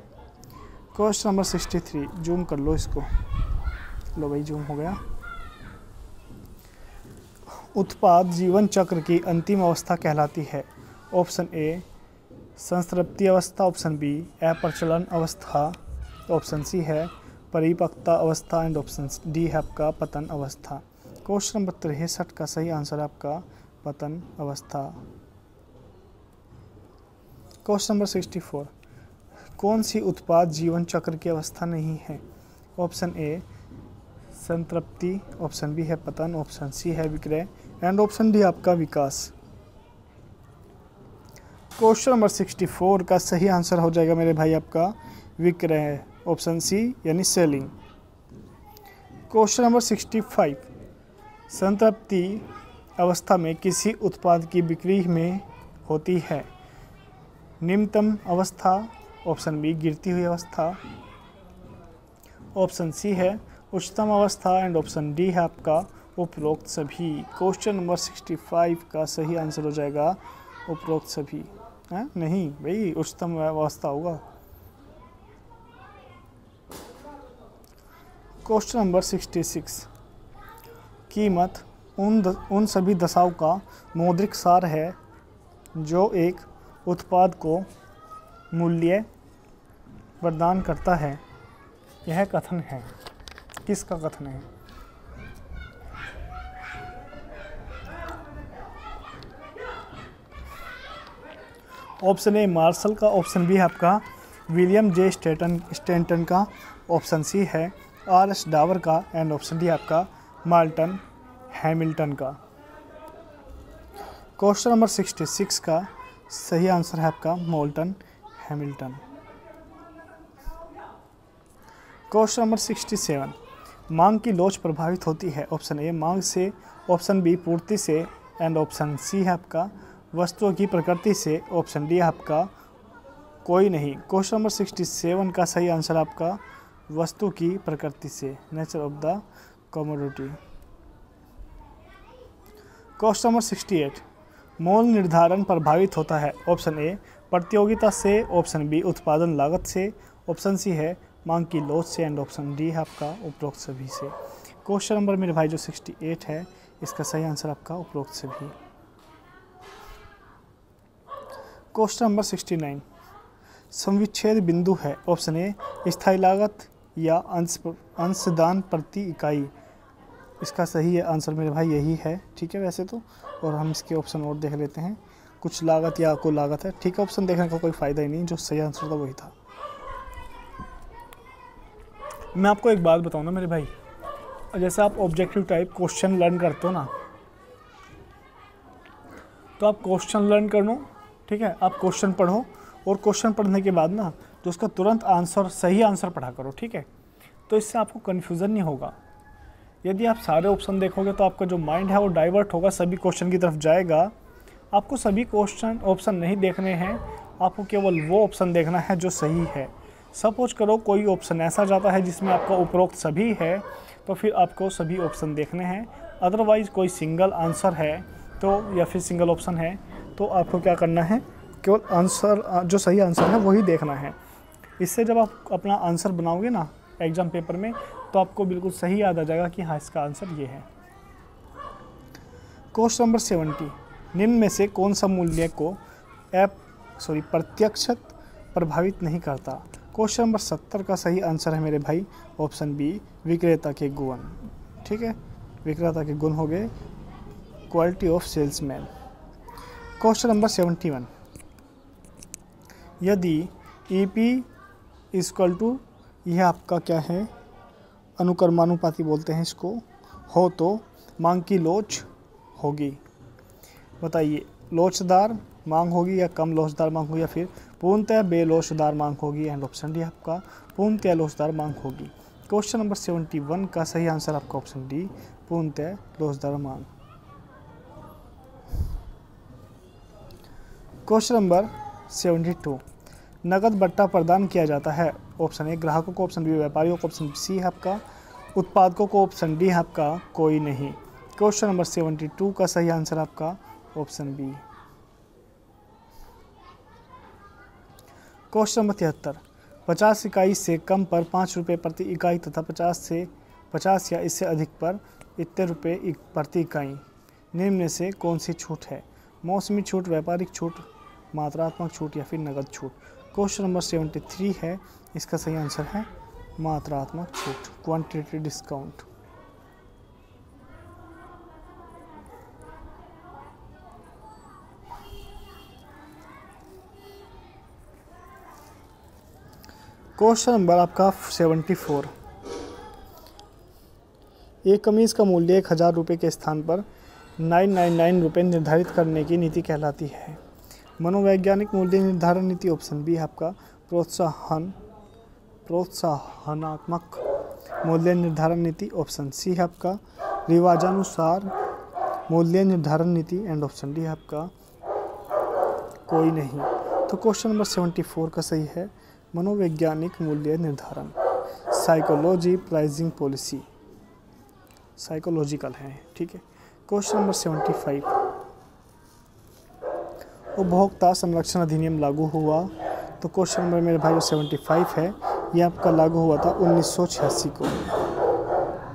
Question number 63, zoom कर लो इसको, लो भाई जूम हो गया। उत्पाद जीवन चक्र की अंतिम अवस्था कहलाती है? ऑप्शन ए संतृप्ति अवस्था, ऑप्शन बी अप्रचलन अवस्था, ऑप्शन सी है परिपक्वता अवस्था एंड ऑप्शन डी है आपका पतन अवस्था। क्वेश्चन नंबर 63 का सही आंसर है आपका पतन अवस्था। क्वेश्चन नंबर 64, कौन सी उत्पाद जीवन चक्र की अवस्था नहीं है? ऑप्शन ए संतृप्ति, ऑप्शन बी है पतन, ऑप्शन सी है विक्रय एंड ऑप्शन डी आपका विकास। क्वेश्चन नंबर 64 का सही आंसर हो जाएगा मेरे भाई आपका विक्रय, ऑप्शन सी यानी सेलिंग। क्वेश्चन नंबर 65, संतृप्ति अवस्था में किसी उत्पाद की बिक्री में होती है? निम्नतम अवस्था, ऑप्शन बी गिरती हुई अवस्था, ऑप्शन सी है उच्चतम अवस्था एंड ऑप्शन डी है आपका उपरोक्त सभी। क्वेश्चन नंबर 65 का सही आंसर हो जाएगा उपरोक्त सभी। नहीं भाई, उच्चतम अवस्था होगा। क्वेश्चन नंबर 66, कीमत उन सभी दशाओं का मौद्रिक सार है जो एक उत्पाद को मूल्य प्रदान करता है। यह कथन है, किसका कथन है? ऑप्शन ए मार्शल का, ऑप्शन बी है आपका विलियम जे स्टैंटन का, ऑप्शन सी है आर.एस. डावर का एंड ऑप्शन डी आपका मार्टन हैमिल्टन का। क्वेश्चन नंबर 66 का सही आंसर है आपका मोल्टन हैमिल्टन। क्वेश्चन नंबर 67, मांग की लोच प्रभावित होती है। ऑप्शन ए मांग से, ऑप्शन बी पूर्ति से एंड ऑप्शन सी है आपका वस्तुओं की प्रकृति से, ऑप्शन डी है आपका कोई नहीं। क्वेश्चन नंबर 67 का सही आंसर आपका वस्तु की प्रकृति से, nature of the commodity. Question number 68, मोल निर्धारण प्रभावित होता है। ऑप्शन ए प्रतियोगिता से, ऑप्शन बी उत्पादन लागत से, ऑप्शन सी है मांग की लोच से एंड ऑप्शन डी है आपका उपरोक्त सभी से। क्वेश्चन नंबर मेरे भाई जो 68 है इसका सही आंसर आपका उपरोक्त सभी। क्वेश्चन नंबर 69, संविच्छेद बिंदु है। ऑप्शन ए स्थायी लागत या अंशदान प्रति इकाई। इसका सही आंसर मेरे भाई यही है, ठीक है वैसे तो। और हम इसके ऑप्शन और देख लेते हैं, कुछ लागत या कोई लागत है, ठीक है। ऑप्शन देखने का कोई फ़ायदा ही नहीं, जो सही आंसर था वही था। मैं आपको एक बात बताऊँ ना मेरे भाई, जैसे आप ऑब्जेक्टिव टाइप क्वेश्चन लर्न करते हो ना, तो आप क्वेश्चन लर्न कर लो, ठीक है। आप क्वेश्चन पढ़ो और क्वेश्चन पढ़ने के बाद ना जो उसका तुरंत आंसर, सही आंसर पढ़ा करो, ठीक है। तो इससे आपको कन्फ्यूज़न नहीं होगा। यदि आप सारे ऑप्शन देखोगे तो आपका जो माइंड है वो डाइवर्ट होगा, सभी क्वेश्चन की तरफ जाएगा। आपको सभी क्वेश्चन ऑप्शन नहीं देखने हैं, आपको केवल वो ऑप्शन देखना है जो सही है। सपोज करो कोई ऑप्शन ऐसा जाता है जिसमें आपका उपरोक्त सभी है, तो फिर आपको सभी ऑप्शन देखने हैं। अदरवाइज़ कोई सिंगल आंसर है तो, या फिर सिंगल ऑप्शन है, तो आपको क्या करना है, केवल आंसर, जो सही आंसर है वही देखना है। इससे जब आप अपना आंसर बनाओगे ना एग्ज़ाम पेपर में, तो आपको बिल्कुल सही याद आ जाएगा कि हाँ इसका आंसर ये है। क्वेश्चन नंबर 70, निम्न में से कौन सा मूल्य को प्रत्यक्ष प्रभावित नहीं करता। क्वेश्चन नंबर 70 का सही आंसर है मेरे भाई ऑप्शन बी विक्रेता के गुण, ठीक है। विक्रेता के गुण हो गए quality of salesman. Question number 71, यदि EP इक्वल टू, यह आपका क्या है, अनुक्रमानुपाती बोलते हैं इसको, हो तो मांग की लोच होगी। बताइए लोचदार मांग होगी या कम लोचदार मांग होगी, या फिर पूर्णतः बेलोचदार मांग होगी एंड ऑप्शन डी आपका पूर्णतः लोचदार मांग होगी। क्वेश्चन नंबर 71 का सही आंसर आपका ऑप्शन डी पूर्णतः लोचदार मांग। क्वेश्चन नंबर 72, नगद बट्टा प्रदान किया जाता है। ऑप्शन ए ग्राहकों को, ऑप्शन बी व्यापारियों को, ऑप्शन सी है आपका उत्पादकों को, ऑप्शन डी है आपका कोई नहीं। क्वेश्चन नंबर 72 का सही आंसर आपका ऑप्शन बी। क्वेश्चन नंबर 73, 50 इकाई से कम पर 5 रुपये प्रति इकाई तथा 50 या इससे अधिक पर इतने रुपये प्रति इकाई। निम्न में से कौन सी छूट है, मौसमी छूट, व्यापारिक छूट, मात्रात्मक छूट या फिर नगद छूट। क्वेश्चन नंबर 73 है, इसका सही आंसर है मात्रात्मक छूट, क्वांटिटी डिस्काउंट। क्वेश्चन नंबर आपका 74, एक कमीज का मूल्य 1000 रुपये के स्थान पर 999 रुपये निर्धारित करने की नीति कहलाती है। मनोवैज्ञानिक मूल्य निर्धारण नीति, ऑप्शन बी है आपका प्रोत्साहनात्मक मूल्य निर्धारण नीति, ऑप्शन सी है आपका रिवाजानुसार मूल्य निर्धारण नीति एंड ऑप्शन डी है आपका कोई नहीं। तो क्वेश्चन नंबर 74 का सही है मनोवैज्ञानिक मूल्य निर्धारण, साइकोलॉजी प्राइसिंग पॉलिसी, साइकोलॉजिकल है, ठीक है। क्वेश्चन नंबर 75, उपभोक्ता संरक्षण अधिनियम लागू हुआ। तो क्वेश्चन नंबर मेरे भाई 75 है, ये आपका लागू हुआ था 1986 को,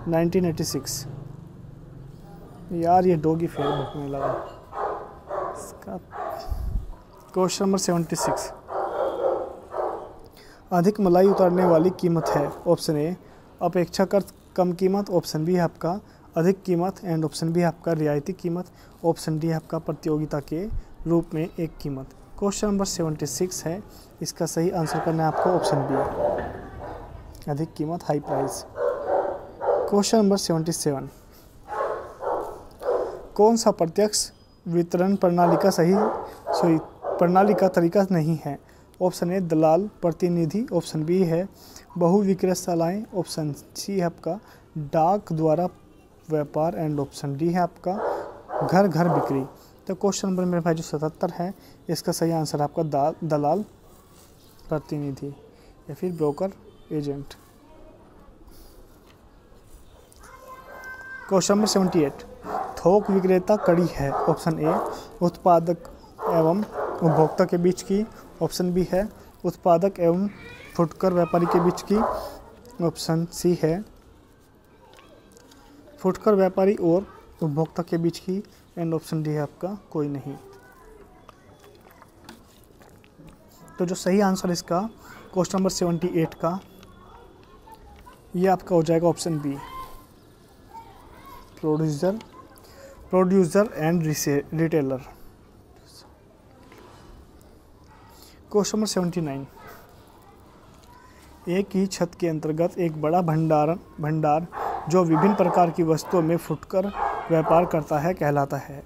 1986। यार ये डॉगी फेर भूखने लगा इसका। क्वेश्चन नंबर 76, अधिक मलाई उतारने वाली कीमत है। ऑप्शन ए अपेक्षाकृत कम कीमत, ऑप्शन बी है आपका अधिक कीमत एंड ऑप्शन बी है आपका रियायती कीमत, ऑप्शन डी है आपका प्रतियोगिता के रूप में एक कीमत। क्वेश्चन नंबर 76 है, इसका सही आंसर करना है आपको ऑप्शन बी, अधिक कीमत हाई प्राइस। क्वेश्चन नंबर 77, कौन सा प्रत्यक्ष वितरण प्रणाली का तरीका नहीं है? ऑप्शन ए दलाल प्रतिनिधि, ऑप्शन बी है बहु विक्रयशालाएं, ऑप्शन सी है आपका डाक द्वारा व्यापार एंड ऑप्शन डी है आपका घर घर बिक्री। तो क्वेश्चन नंबर मेरे भाई जो 77 है, इसका सही आंसर आपका दलाल प्रतिनिधि या फिर ब्रोकर एजेंट। क्वेश्चन नंबर 78, थोक विक्रेता कड़ी है, ऑप्शन ए उत्पादक एवं उपभोक्ता के बीच की, ऑप्शन बी है उत्पादक एवं फुटकर व्यापारी के बीच की, ऑप्शन सी है फुटकर व्यापारी और उपभोक्ता के बीच की, एंड ऑप्शन डी है आपका कोई नहीं। तो जो सही आंसर इसका क्वेश्चन नंबर 78 का, ये आपका हो जाएगा option B, producer and retailer. Question number 79, एक ही छत के अंतर्गत एक बड़ा भंडार जो विभिन्न प्रकार की वस्तुओं में फुटकर व्यापार करता है कहलाता है?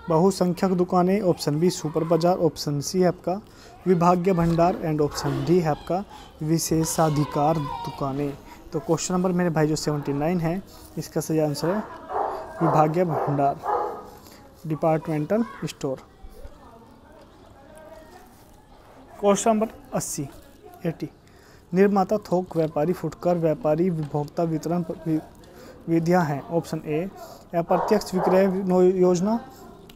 बहुसंख्यक दुकानें, ऑप्शन बी सुपर बाजार, ऑप्शन सी है आपका विभागीय भंडार, एंड ऑप्शन डी है आपका विशेषाधिकार दुकानें। तो क्वेश्चन नंबर मेरे भाई जो 79 है, इसका सही आंसर है विभागीय भंडार, डिपार्टमेंटल स्टोर। क्वेश्चन नंबर 80, निर्माता थोक व्यापारी फुटकर व्यापारी उपभोक्ता वितरण विधियां हैं? ऑप्शन ए अप्रत्यक्ष विक्रय योजना,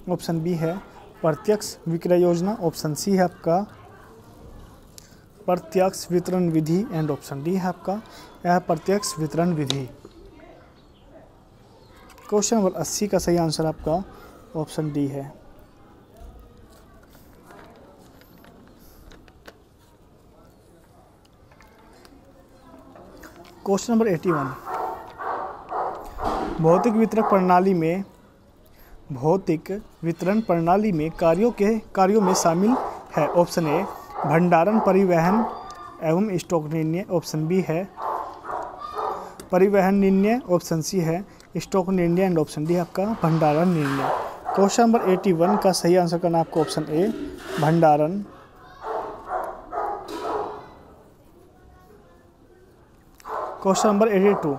ऑप्शन बी है प्रत्यक्ष विक्रय योजना, ऑप्शन सी है आपका प्रत्यक्ष वितरण विधि, एंड ऑप्शन डी है आपका अप्रत्यक्ष वितरण विधि। क्वेश्चन नंबर 80 का सही आंसर आपका ऑप्शन डी है। क्वेश्चन नंबर 81, भौतिक वितरण प्रणाली में कार्यों में शामिल है? ऑप्शन ए भंडारण परिवहन एवं स्टॉक निर्णय, ऑप्शन बी है परिवहन निर्णय, ऑप्शन सी है स्टॉक निर्णय, एंड ऑप्शन डी आपका भंडारण निर्णय। क्वेश्चन नंबर 81 का सही आंसर करना आपको ऑप्शन ए भंडारण। क्वेश्चन नंबर 82,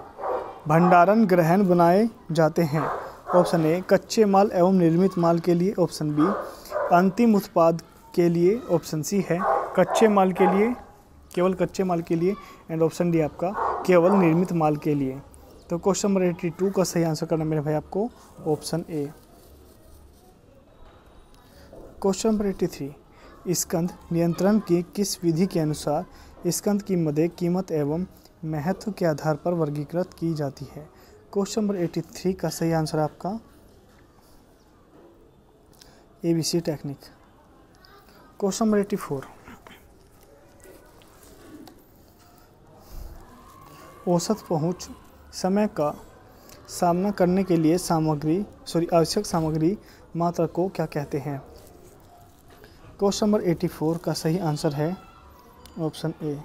भंडारण ग्रहण बनाए जाते हैं? ऑप्शन ए कच्चे माल एवं निर्मित माल के लिए, ऑप्शन बी अंतिम उत्पाद के लिए, ऑप्शन सी है कच्चे माल के लिए, केवल कच्चे माल के लिए, एंड ऑप्शन डी आपका केवल निर्मित माल के लिए। तो क्वेश्चन नंबर 82 का सही आंसर करना मेरे भाई आपको ऑप्शन ए। क्वेश्चन नंबर 83, स्कंद नियंत्रण की किस विधि के अनुसार स्कंद की मदें कीमत एवं महत्व के आधार पर वर्गीकृत की जाती है? क्वेश्चन नंबर 83 का सही आंसर आपका ABC टेक्निक। क्वेश्चन नंबर 84, औसत पहुंच समय का सामना करने के लिए आवश्यक सामग्री मात्रा को क्या कहते हैं? क्वेश्चन नंबर 84 का सही आंसर है ऑप्शन ए।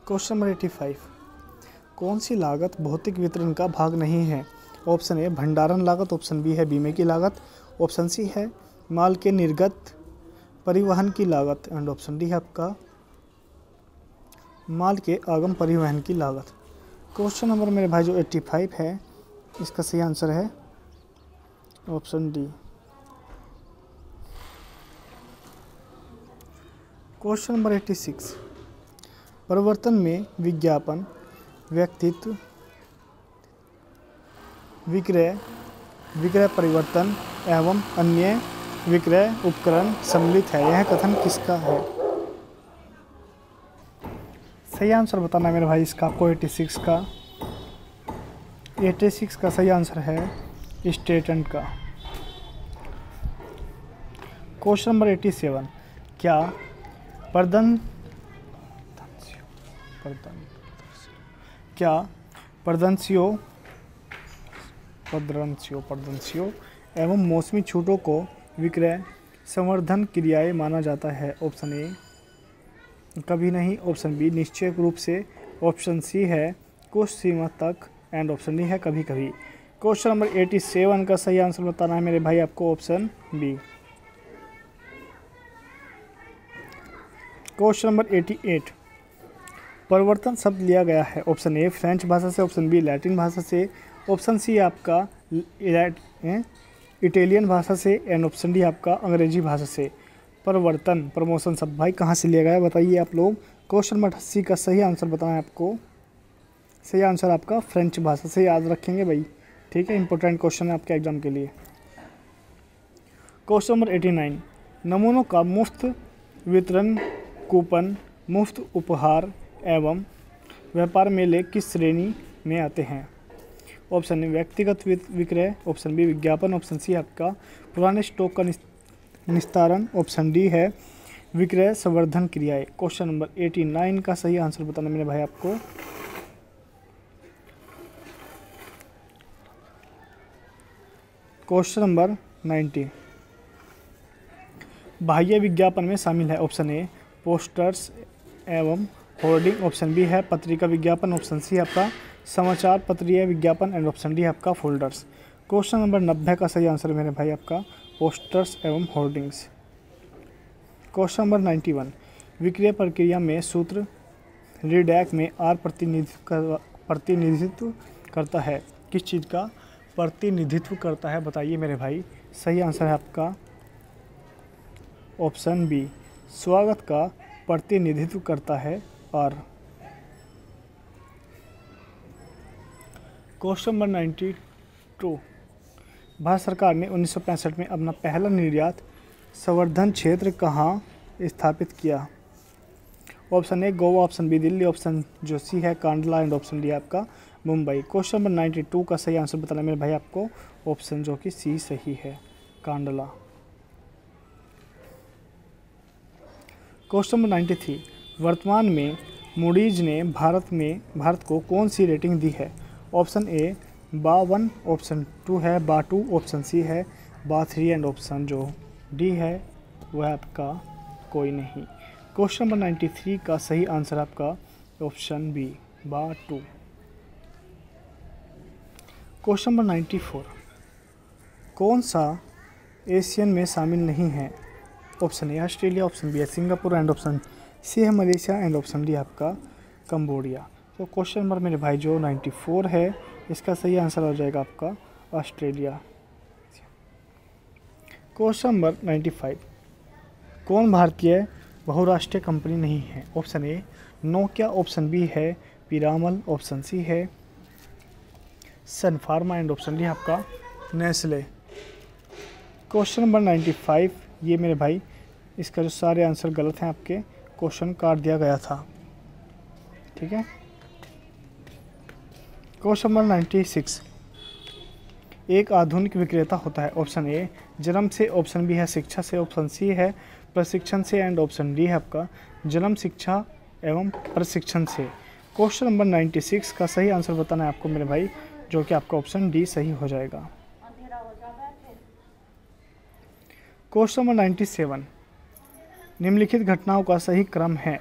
क्वेश्चन नंबर 85, कौन सी लागत भौतिक वितरण का भाग नहीं है? ऑप्शन ए भंडारण लागत, ऑप्शन बी है बीमे की लागत, ऑप्शन सी है माल के निर्गत परिवहन की लागत, एंड ऑप्शन डी है आपका माल के आगम परिवहन की लागत। क्वेश्चन नंबर मेरे भाई जो 85 है, इसका सही आंसर है ऑप्शन डी। क्वेश्चन नंबर 86, परिवर्तन में विज्ञापन, व्यक्तित्व, विक्रय परिवर्तन एवं अन्य विक्रय उपकरण सम्मिलित है, यह कथन किसका है? सही आंसर बताना मेरे भाई इसका आपको 86 का सही आंसर है स्टेटन का। क्वेश्चन नंबर 87, क्या प्रदर्शियों एवं मौसमी छूटों को विक्रय संवर्धन क्रियाएं माना जाता है। ऑप्शन ए कभी नहीं, ऑप्शन बी निश्चित रूप से, ऑप्शन सी है कुछ सीमा तक एंड ऑप्शन डी है कभी कभी। क्वेश्चन नंबर 87 का सही आंसर बताना है मेरे भाई आपको, ऑप्शन बी। क्वेश्चन नंबर 88 परिवर्तन शब्द लिया गया है। ऑप्शन ए फ्रेंच भाषा से, ऑप्शन बी लैटिन भाषा से, ऑप्शन सी आपका इटालियन भाषा से एंड ऑप्शन डी आपका अंग्रेजी भाषा से। परिवर्तन प्रमोशन शब्द भाई कहाँ से लिया गया है बताइए आप लोग। क्वेश्चन नंबर 88 का सही आंसर बताना है आपको। सही आंसर आपका फ्रेंच भाषा से, याद रखेंगे भाई, ठीक है, इंपॉर्टेंट क्वेश्चन है आपके एग्जाम के लिए। क्वेश्चन नंबर 89 नमूनों का मुफ्त वितरण, कूपन, मुफ्त उपहार एवं व्यापार मेले किस श्रेणी में आते हैं। ऑप्शन ए व्यक्तिगत विक्रय, ऑप्शन बी विज्ञापन, ऑप्शन सी आपका पुराने स्टॉक का निस्तारण, ऑप्शन डी है विक्रय संवर्धन क्रियाएं। क्वेश्चन नंबर 89 का सही आंसर बताना मेरे भाई आपको। क्वेश्चन नंबर 90 बाह्य विज्ञापन में शामिल है। ऑप्शन ए पोस्टर्स एवं होर्डिंग, ऑप्शन बी है पत्रिका विज्ञापन, ऑप्शन सी आपका समाचार पत्रीय विज्ञापन एंड ऑप्शन डी आपका फोल्डर्स। क्वेश्चन नंबर 90 का सही आंसर मेरे भाई आपका पोस्टर्स एवं होर्डिंग्स। क्वेश्चन नंबर 91 विक्रय प्रक्रिया में सूत्र रीडैक में आर प्रतिनिधित्व करता है। किस चीज़ का प्रतिनिधित्व करता है बताइए मेरे भाई। सही आंसर है आपका ऑप्शन बी स्वागत का प्रतिनिधित्व करता है आर। क्वेश्चन नंबर 92 भारत सरकार ने 1965 में अपना पहला निर्यात संवर्धन क्षेत्र कहाँ स्थापित किया। Option A Goa, option B Delhi, option जो सी है कांडला एंड ऑप्शन डी आपका मुंबई। क्वेश्चन नंबर 92 का सही आंसर बताना मेरे भाई आपको, ऑप्शन जो कि सी सही है कांडला। क्वेश्चन नंबर 93 वर्तमान में मूडीज ने भारत को कौन सी रेटिंग दी है। ऑप्शन ए बा1, ऑप्शन 2 है बा2, ऑप्शन सी है बा3 एंड ऑप्शन जो डी है वह आपका कोई नहीं। क्वेश्चन नंबर 93 का सही आंसर आपका ऑप्शन बी बा2। क्वेश्चन नंबर 94 कौन सा एशियन में शामिल नहीं है। Option A Australia, option B है सिंगापुर एंड ऑप्शन सी है मलेशिया एंड ऑप्शन डी आपका कंबोडिया। तो क्वेश्चन नंबर मेरे भाई जो 94 है इसका सही आंसर हो जाएगा आपका ऑस्ट्रेलिया। क्वेश्चन नंबर 95 कौन भारतीय बहुराष्ट्रीय कंपनी नहीं है। Option A Nokia, option B है पीरामल, ऑप्शन सी है Sun Pharma and option D आपका नेस्ले। क्वेश्चन नंबर 95 ये मेरे भाई इसका जो सारे आंसर गलत हैं आपके, क्वेश्चन काट दिया गया था, ठीक है। क्वेश्चन नंबर 96 एक आधुनिक विक्रेता होता है। ऑप्शन ए जन्म से, ऑप्शन बी है शिक्षा से, ऑप्शन सी है प्रशिक्षण से एंड ऑप्शन डी है आपका जन्म, शिक्षा एवं प्रशिक्षण से। क्वेश्चन नंबर 96 का सही आंसर बताना है आपको मेरे भाई, जो कि आपका ऑप्शन डी सही हो जाएगा। क्वेश्चन नंबर 97 निम्नलिखित घटनाओं का सही क्रम है।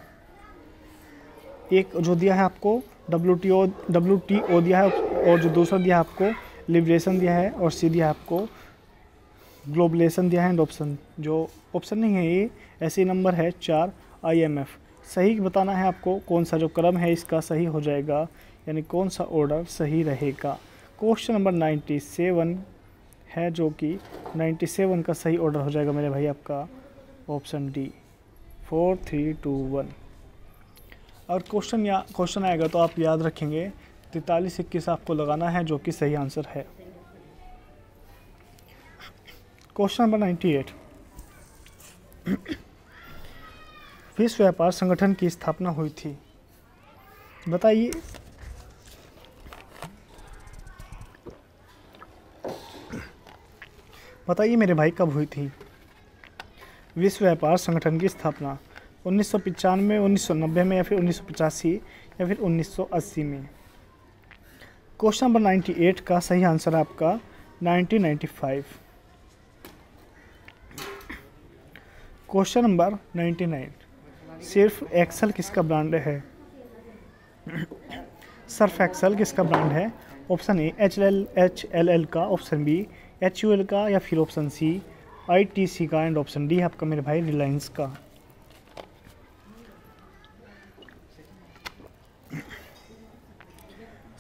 एक जो दिया है आपको WTO दिया है और जो दूसरा दिया है आपको लिबरेशन दिया है और सी दिया है आपको ग्लोबलेशन दिया है एंड ऑप्शन जो ऑप्शन नहीं है ये ऐसे नंबर है 4 IMF। सही बताना है आपको कौन सा जो क्रम है इसका सही हो जाएगा, यानी कौन सा ऑर्डर सही रहेगा। क्वेश्चन नंबर 97 है जो कि 97 का सही ऑर्डर हो जाएगा मेरे भाई आपका ऑप्शन डी 4 3 2 1। और क्वेश्चन आएगा तो आप याद रखेंगे 43 21 आपको लगाना है जो कि सही आंसर है। क्वेश्चन नंबर 98 विश्व व्यापार संगठन की स्थापना हुई थी, बताइए। बताइए मेरे भाई कब हुई थी विश्व व्यापार संगठन की स्थापना, 1995 में, 1990 में या फिर 1985 या फिर 1980 में। क्वेश्चन नंबर 98 का सही आंसर है आपका 1995। क्वेश्चन नंबर 99, सिर्फ एक्सेल किसका ब्रांड है? सर्फ एक्सेल किसका ब्रांड है? ऑप्शन ए HLL का, ऑप्शन बी HUL का, या फिर ऑप्शन सी ITC का, एंड ऑप्शन डी आपका मेरे भाई रिलायंस का।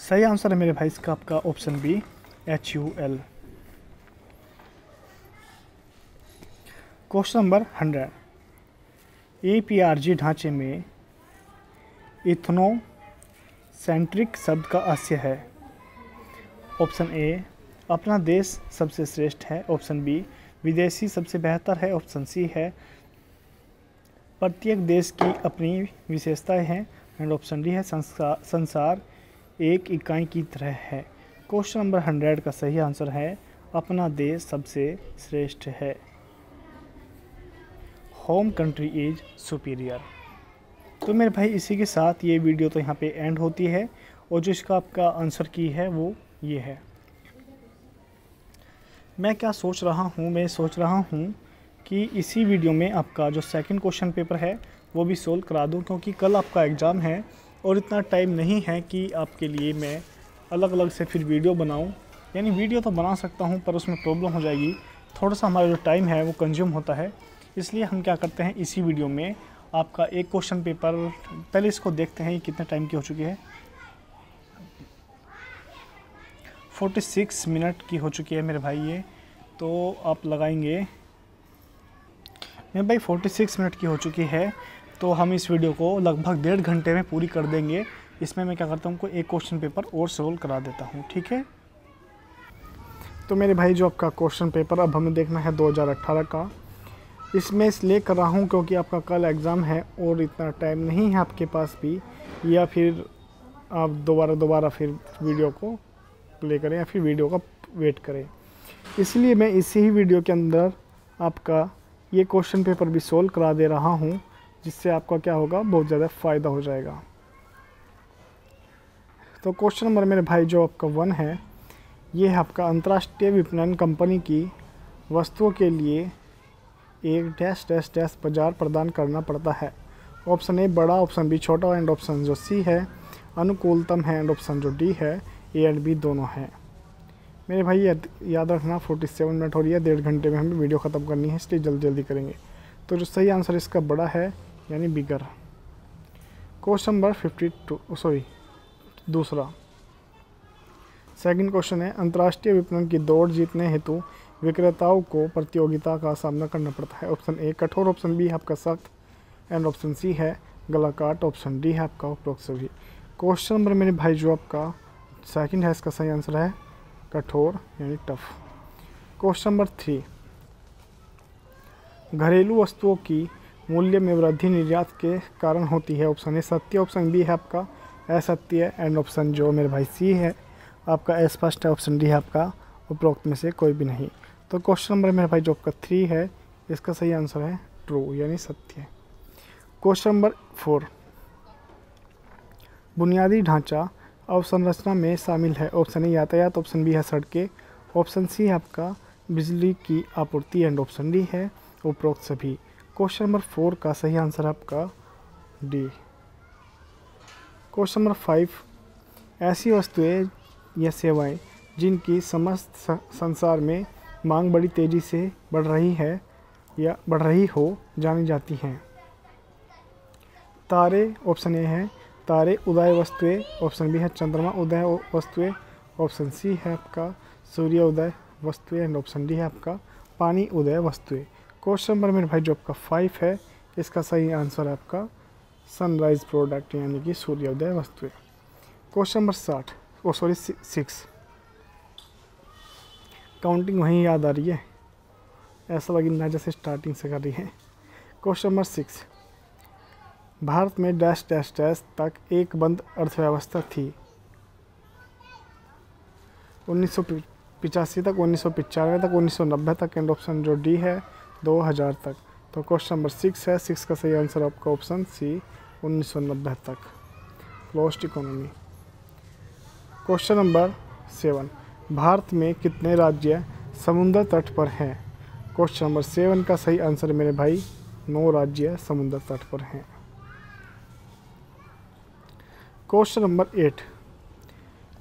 सही आंसर है मेरे भाई इसका आपका option B HUL। Question number 100, APRG ढांचे में इथनोसेंट्रिक शब्द का आशय है। ऑप्शन ए अपना देश सबसे श्रेष्ठ है, ऑप्शन बी विदेशी सबसे बेहतर है, ऑप्शन सी है प्रत्येक देश की अपनी विशेषताएं हैं, एंड ऑप्शन डी है संसार एक इकाई की तरह है। क्वेश्चन नंबर 100 का सही आंसर है अपना देश सबसे श्रेष्ठ है। Home country is superior. तो मेरे भाई इसी के साथ ये वीडियो तो यहाँ पे एंड होती है, और जो इसका आपका आंसर की है वो ये है। मैं क्या सोच रहा हूँ, मैं सोच रहा हूँ कि इसी वीडियो में आपका जो सेकंड क्वेश्चन पेपर है वो भी सोल्व करा दूँ, क्योंकि कल आपका एग्ज़ाम है और इतना टाइम नहीं है कि आपके लिए मैं अलग अलग से फिर वीडियो बनाऊँ। यानी वीडियो तो बना सकता हूँ पर उसमें प्रॉब्लम हो जाएगी, थोड़ा सा हमारा जो टाइम है वो कंज्यूम होता है। इसलिए हम क्या करते हैं, इसी वीडियो में आपका एक क्वेश्चन पेपर, पहले इसको देखते हैं कितने टाइम की हो चुकी है। 46 मिनट की हो चुकी है मेरे भाई ये, तो आप लगाएंगे मेरे भाई 46 मिनट की हो चुकी है, तो हम इस वीडियो को लगभग 1.5 घंटे में पूरी कर देंगे। इसमें मैं क्या करता हूँ, एक क्वेश्चन पेपर और सोल्व करा देता हूँ, ठीक है। तो मेरे भाई जो आपका क्वेश्चन पेपर अब हमें देखना है 2018 का, इसमें इसलिए कर रहा हूँ क्योंकि आपका कल एग्ज़ाम है और इतना टाइम नहीं है आपके पास भी, या फिर आप दोबारा फिर वीडियो को प्ले करें या फिर वीडियो का वेट करें। इसलिए मैं इसी ही वीडियो के अंदर आपका ये क्वेश्चन पेपर भी सोल्व करा दे रहा हूँ, जिससे आपका क्या होगा, बहुत ज़्यादा फ़ायदा हो जाएगा। तो क्वेश्चन नंबर मेरे भाई जो आपका 1 है, ये है आपका अंतर्राष्ट्रीय विपणन कंपनी की वस्तुओं के लिए एक डैश डैश डैश बाजार प्रदान करना पड़ता है। ऑप्शन ए बड़ा, ऑप्शन बी छोटा, एंड ऑप्शन जो सी है अनुकूलतम है, एंड ऑप्शन जो डी है ए एंड बी दोनों हैं। मेरे भाई याद रखना 47 मिनट हो रही है, 1.5 घंटे में हमें वीडियो ख़त्म करनी है, इसलिए जल्दी जल्दी करेंगे। तो जो सही आंसर इसका बड़ा है, यानी बिगर। क्वेश्चन नंबर 52 दूसरा सेकंड क्वेश्चन है, अंतर्राष्ट्रीय विपणन की दौड़ जीतने हेतु विक्रेताओं को प्रतियोगिता का सामना करना पड़ता है। ऑप्शन ए कठोर, ऑप्शन बी है आपका सख्त, एंड ऑप्शन सी है गला काट, ऑप्शन डी है आपका उपरोक्त सभी। क्वेश्चन नंबर मेरे भाई जो आपका सेकंड है, इसका सही आंसर है कठोर यानी टफ। क्वेश्चन नंबर 3, घरेलू वस्तुओं की मूल्य में वृद्धि निर्यात के कारण होती है। ऑप्शन ए सत्य, ऑप्शन बी है आपका असत्य, एंड ऑप्शन जो मेरे भाई सी है आपका अस्पष्ट है, ऑप्शन डी है आपका उपरोक्त में से कोई भी नहीं। तो क्वेश्चन नंबर मेरे भाई जो आपका 3 है, इसका सही आंसर है ट्रू यानी सत्य। क्वेश्चन नंबर 4, बुनियादी ढांचा अवसंरचना में शामिल है। ऑप्शन ए यातायात, ऑप्शन बी है सड़कें, ऑप्शन सी है आपका बिजली की आपूर्ति, एंड ऑप्शन डी है उपरोक्त सभी। क्वेश्चन नंबर 4 का सही आंसर है आपका डी। क्वेश्चन नंबर 5, ऐसी वस्तुएं या सेवाएं जिनकी समस्त संसार में मांग बड़ी तेज़ी से बढ़ रही है या बढ़ रही हो जानी जाती हैं। तारे, ऑप्शन ए है तारे उदय वस्तुएं, ऑप्शन बी है चंद्रमा उदय वस्तुएं, ऑप्शन सी है आपका सूर्य उदय वस्तुएं, एंड ऑप्शन डी है आपका पानी उदय वस्तुएं। क्वेश्चन नंबर मेरे भाई जो आपका 5 है, इसका सही आंसर है आपका सनराइज प्रोडक्ट यानी कि सूर्योदय वस्तुएं। क्वेश्चन नंबर 6, काउंटिंग वहीं याद आ रही है, ऐसा लगी ना जैसे स्टार्टिंग से कर रही है। क्वेश्चन नंबर 6, भारत में डैश डैश डैश तक एक बंद अर्थव्यवस्था थी। 1985 तक, 1995 तक, 1990 तक, एंड ऑप्शन जो डी है 2000 तक। तो क्वेश्चन नंबर 6 है, 6 का सही आंसर आपका ऑप्शन सी 1990 तक, closed economy. Question number 7, Bharat में कितने राज्य समुद्र तट पर हैं? क्वेश्चन नंबर 7 का सही आंसर मेरे भाई 9 राज्य समुद्र तट पर हैं। क्वेश्चन नंबर 8,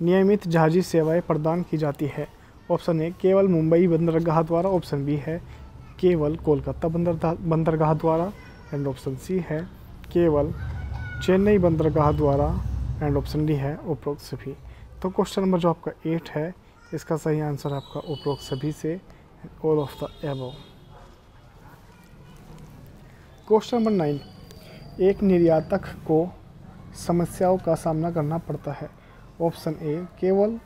नियमित जहाजी सेवाएं प्रदान की जाती है। ऑप्शन ए केवल मुंबई बंदरगाह द्वारा, ऑप्शन बी है केवल कोलकाता बंदरगाह द्वारा, एंड ऑप्शन सी है केवल चेन्नई बंदरगाह द्वारा, एंड ऑप्शन डी है उपरोक्त सभी। तो क्वेश्चन नंबर जो आपका 8 है इसका सही आंसर आपका उपरोक्त सभी से, all of the above. Question number 9, एक निर्यातक को समस्याओं का सामना करना पड़ता है। ऑप्शन ए केवल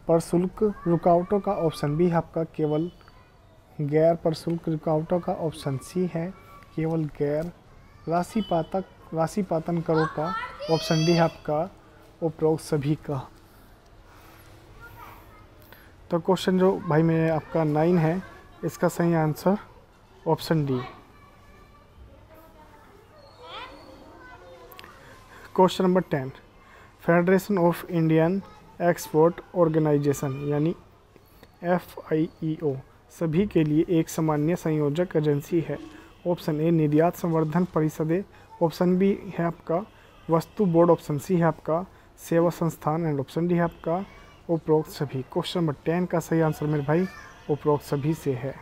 प्रशुल्क रुकावटों का, ऑप्शन बी है आपका केवल गैर प्रशुल्क रुकावटों का, ऑप्शन सी है केवल गैर राशिपातन करों का, ऑप्शन डी है आपका उपरोक्त सभी का। तो क्वेश्चन जो भाई मेरे आपका 9 है इसका सही answer option D. Question number 10, federation of Indian export organisation यानी FIEO सभी के लिए एक सामान्य संयोजक एजेंसी है। ऑप्शन ए निर्यात संवर्धन परिषदें, ऑप्शन बी है आपका वस्तु बोर्ड, ऑप्शन सी है आपका सेवा संस्थान, एंड ऑप्शन डी है आपका उपरोक्त सभी। क्वेश्चन नंबर 10 का सही आंसर मेरे भाई उपरोक्त सभी से है।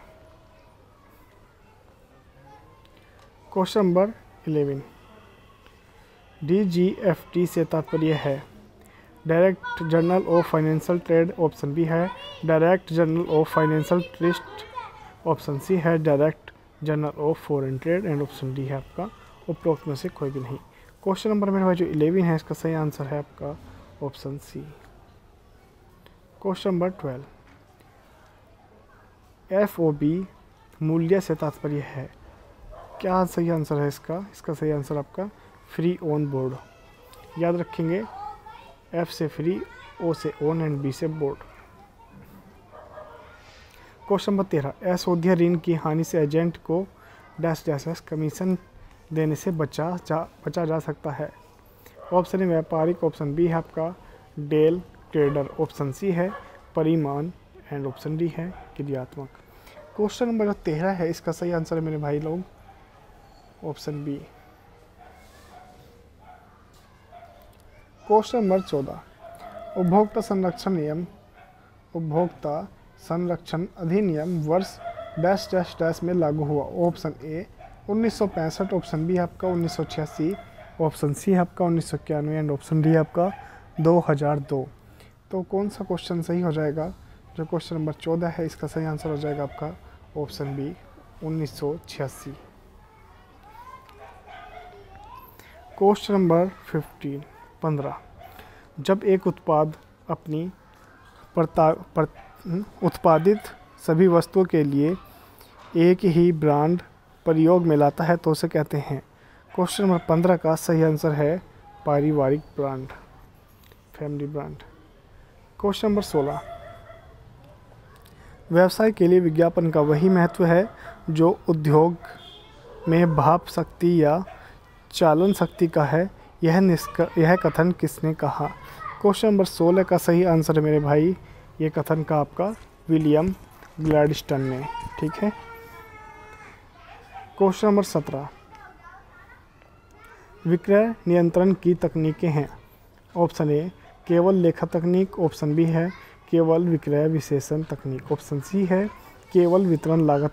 क्वेश्चन नंबर 11, DGFT से तात्पर्य है direct journal of financial trade, option B है direct journal of financial trust, option C है direct journal of foreign trade, and option D है आपका उपरोक्त में से कोई भी नहीं। क्वेश्चन नंबर मेरे भाई जो 11 है इसका सही आंसर है आपका option C. Question number 12, FOB मूल्य से तात्पर्य है, क्या सही आंसर है इसका? इसका सही आंसर आपका फ्री ऑन बोर्ड। याद रखेंगे F से फ्री, O से ऑन, एंड B से बोर्ड। क्वेश्चन नंबर 13, असोध्य ऋण की हानि से एजेंट को डैश डैश कमीशन देने से बचा जा सकता है। ऑप्शन ए व्यापारिक, ऑप्शन बी है आपका डेल ट्रेडर, ऑप्शन सी है परिमाण, एंड ऑप्शन डी है क्रियात्मक। क्वेश्चन नंबर जो 13 है इसका सही आंसर है मेरे भाई लोग ऑप्शन बी। क्वेश्चन नंबर 14, उपभोक्ता संरक्षण अधिनियम वर्ष डैश डैश डैश में लागू हुआ। ऑप्शन ए 1965, ऑप्शन बी है आपका 1986, ऑप्शन सी है आपका 1991, एंड ऑप्शन डी है आपका 2002। तो कौन सा क्वेश्चन सही हो जाएगा? जो क्वेश्चन नंबर 14 है इसका सही आंसर हो जाएगा आपका ऑप्शन बी 1986। क्वेश्चन नंबर 15, जब एक उत्पाद अपनी उत्पादित सभी वस्तुओं के लिए एक ही ब्रांड प्रयोग में लाता है तो उसे कहते हैं। क्वेश्चन नंबर 15 का सही आंसर है पारिवारिक brand, family brand. Question number 16, व्यवसाय के लिए विज्ञापन का वही महत्व है जो उद्योग में भाप शक्ति या चालन शक्ति का है, यह कथन किसने कहा? क्वेश्चन नंबर 16 का सही आंसर है मेरे भाई ये कथन का आपका विलियम ग्लैडस्टोन ने। ठीक है। क्वेश्चन नंबर 17, विक्रय नियंत्रण की तकनीकें हैं। ऑप्शन ए केवल लेखा तकनीक, ऑप्शन बी है केवल विक्रय विशेषण तकनीक, ऑप्शन सी है केवल वितरण लागत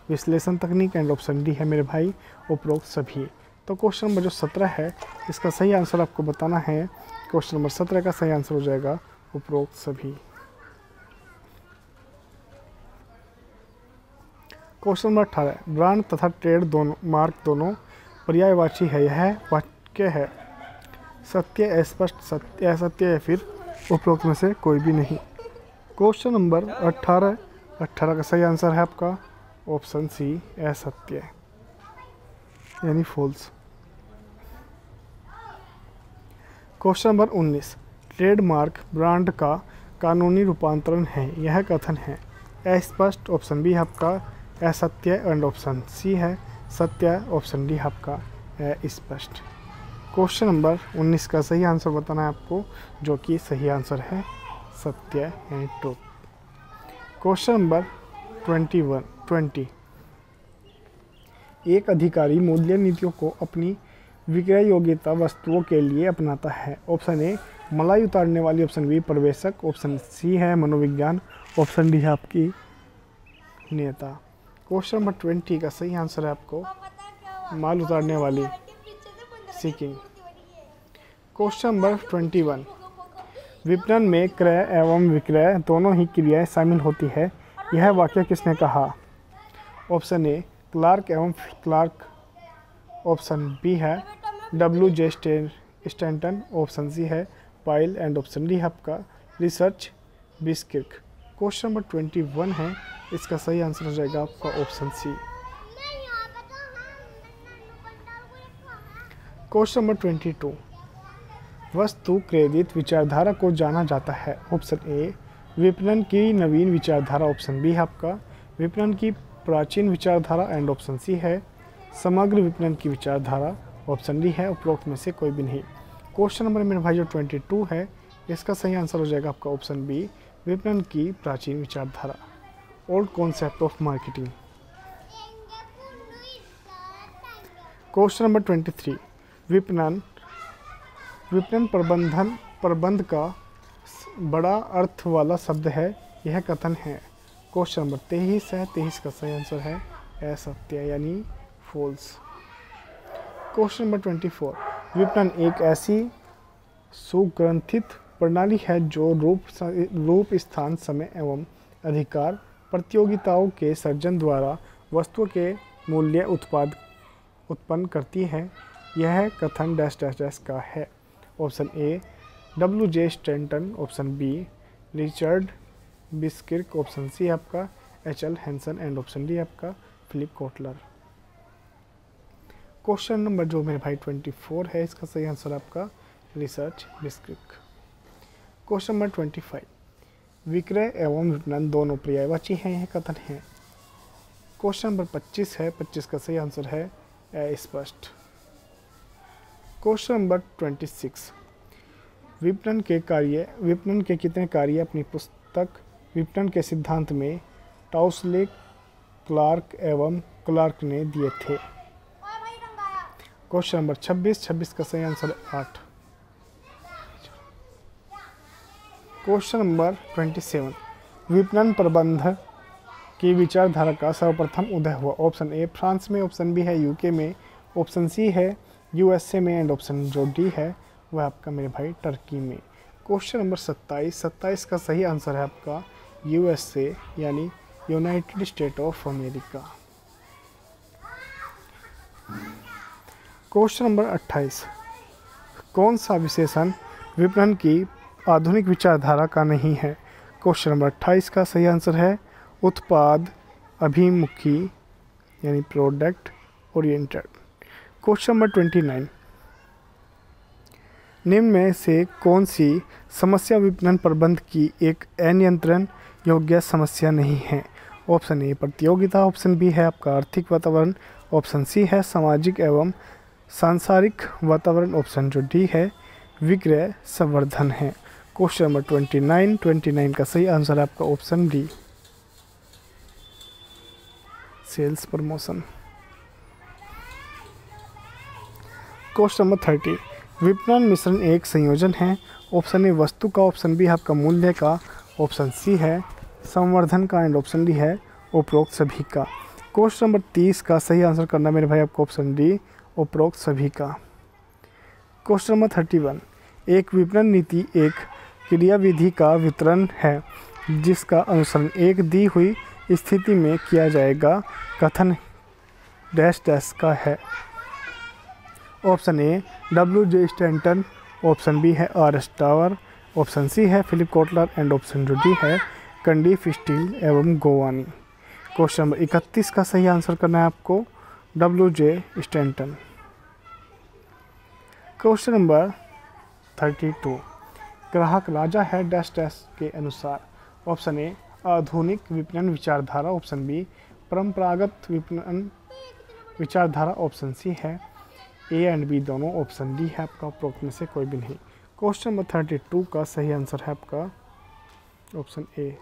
विश्लेषण तकनीक, एंड ऑप्शन डी है मेरे भाई उपरोक्त सभी। तो क्वेश्चन नंबर जो 17 है इसका सही आंसर आपको बताना है। क्वेश्चन नंबर 17 का सही आंसर हो जाएगा उपरोक्त सभी। क्वेश्चन नंबर 18, ब्रांड तथा ट्रेड दोनों मार्क दोनों पर्यायवाची है, यह वाक्य है सत्य, अस्पष्ट, सत्य, असत्य या फिर उपरोक्त में से कोई भी नहीं। क्वेश्चन नंबर 18 का सही आंसर है आपका ऑप्शन सी असत्य यानी false. Question number 19, trademark brand का कानूनी रूपांतरण है, यह कथन है अस्पष्ट, ऑप्शन बी है आपका असत्य, एंड ऑप्शन सी है सत्य, ऑप्शन डी है आपका स्पष्ट। क्वेश्चन नंबर 19 का सही आंसर बताना है आपको, जो कि सही आंसर है सत्य यानी ट्रुथ। क्वेश्चन नंबर 20 एक अधिकारी मूल्य नीतियों को अपनी विक्रय योग्यता वस्तुओं के लिए अपनाता है। ऑप्शन ए मलाई उतारने वाली, ऑप्शन बी प्रवेशक, ऑप्शन सी है मनोविज्ञान, ऑप्शन डी है आपकी नेता। क्वेश्चन नंबर 20 का सही आंसर है आपको माल उतारने वाली, सीकिंग। क्वेश्चन नंबर 21 विपणन में क्रय एवं विक्रय दोनों ही क्रियाएं शामिल होती है, यह वाक्य किसने कहा? ऑप्शन ए क्लार्क एवं क्लार्क, ऑप्शन बी है WJ स्टैंटन, ऑप्शन सी है पाइल एंड ऑप्शन डी है आपका रिसर्च बिस्किर्क। क्वेश्चन नंबर 21 है, इसका सही आंसर हो जाएगा आपका ऑप्शन सी। क्वेश्चन नंबर 22 वस्तु क्रेडिट विचारधारा को जाना जाता है। ऑप्शन ए विपणन की नवीन विचारधारा, ऑप्शन बी है आपका विपणन की प्राचीन विचारधारा एंड ऑप्शन सी है समग्र विपणन की विचारधारा, ऑप्शन डी है उपरोक्त में से कोई भी नहीं। क्वेश्चन नंबर मेरे भाई जो 22 है, इसका सही आंसर हो जाएगा आपका ऑप्शन बी विपणन की प्राचीन विचारधारा, old concept of marketing. Question number 23 विपणन प्रबंध का बड़ा अर्थ वाला शब्द है, यह कथन है। क्वेश्चन नंबर 23 है, 23 का सही आंसर है असत्य यानी फॉल्स। क्वेश्चन नंबर 24 विपणन एक ऐसी सुग्रंथित प्रणाली है जो रूप स्थान समय एवं अधिकार प्रतियोगिताओं के सर्जन द्वारा वस्तुओं के मूल्य उत्पन्न करती है, यह कथन डैश डैश डैश का है। Option A WJ Stanton, option B Richard Buskirk, option C आपका HL Hanson and option D आपका फिलिप कोटलर। क्वेश्चन नंबर जो मेरे भाई 24 है, इसका सही आंसर आपका रिसर्च बिस्किर्क। क्वेश्चन नंबर 25 विक्रय एवं विपणन दोनों पर्यायवाची हैं, यह कथन है। क्वेश्चन नंबर 25 है, 25 का सही आंसर है अस्पष्ट। क्वेश्चन नंबर 26 विपणन के कितने कार्य अपनी पुस्तक विपणन के सिद्धांत में टाउसले, क्लार्क एवं क्लार्क ने दिए थे? क्वेश्चन नंबर 26 का सही आंसर है 8। क्वेश्चन नंबर 27 विपणन प्रबंध की विचारधारा का सर्वप्रथम उदय हुआ। ऑप्शन ए फ्रांस में, ऑप्शन बी है UK में, ऑप्शन सी है USA में एंड ऑप्शन जो डी है वह आपका मेरे भाई टर्की में। क्वेश्चन नंबर 27 का सही आंसर है आपका USA यानी United state of America. Question number 28 कौन सा विशेषण विपणन की आधुनिक विचारधारा का नहीं है? क्वेश्चन नंबर 28 का सही आंसर है उत्पाद अभिमुखी यानी प्रोडक्ट ओरिएंटेड। क्वेश्चन नंबर 29 निम्न में से कौन सी समस्या विपणन प्रबंध की एक अनियंत्रण योग्य समस्या नहीं है? ऑप्शन ए प्रतियोगिता, ऑप्शन बी है आपका आर्थिक वातावरण, ऑप्शन सी है सामाजिक एवं सांसारिक वातावरण, ऑप्शन जो डी है विक्रय संवर्धन है। क्वेश्चन नंबर 29 का सही आंसर है आपका option D sales promotion. Question number 30 विपणन मिश्रण एक संयोजन है। ऑप्शन ए वस्तु का, ऑप्शन बी है आपका मूल्य का, ऑप्शन सी है संवर्धन का एंड ऑप्शन डी है उपरोक्त सभी का। क्वेश्चन नंबर 30 का सही आंसर करना मेरे भाई आपको ऑप्शन डी उपरोक्त सभी का। क्वेश्चन नंबर 31 एक विपणन नीति एक क्रियाविधि का वितरण है जिसका अनुसरण एक दी हुई स्थिति में किया जाएगा, कथन डैश डैश का है। Option A WJ Stanton, option B है RS टावर, ऑप्शन सी है फिलिप कोटलर एंड ऑप्शन जो डी है कंडीफ स्टील एवं गोवानी। क्वेश्चन नंबर 31 का सही आंसर करना है आपको WJ स्टैंटन। क्वेश्चन नंबर 32 ग्राहक राजा है डैश डैश के अनुसार। ऑप्शन ए आधुनिक विपणन विचारधारा, ऑप्शन बी परंपरागत विपणन विचारधारा, ऑप्शन सी है ए एंड बी दोनों, ऑप्शन डी है आपका उपरोक्त में से कोई भी नहीं। क्वेश्चन नंबर 32 का सही आंसर है आपका ऑप्शन ए।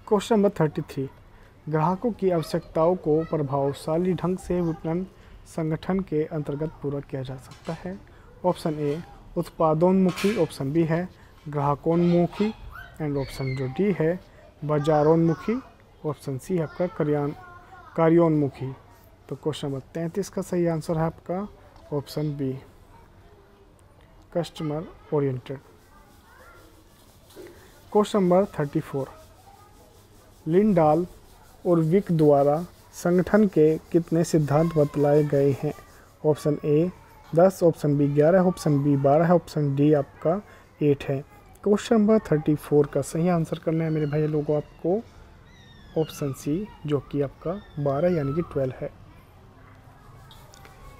क्वेश्चन नंबर 33, ग्राहकों की आवश्यकताओं को प्रभावशाली ढंग से विपणन संगठन के अंतर्गत पूरा किया जा सकता है। ऑप्शन ए उत्पादोन्मुखी, ऑप्शन बी है ग्राहकोन्मुखी, एंड ऑप्शन जो डी है बाजारोन्मुखी, ऑप्शन सी है आपका कार्योन्मुखी। तो क्वेश्चन नंबर 33 का सही आंसर है आपका option B, customer oriented. Question number 34, Lindahl और विक द्वारा संगठन के कितने सिद्धांत बतलाए गए हैं। Option A 10, option B 11, option B 12 है, ऑप्शन डी आपका 8 है। क्वेश्चन नंबर 34 का सही आंसर करना है मेरे भाई लोगों आपको ऑप्शन सी, जो कि आपका 12 यानी कि 12 है।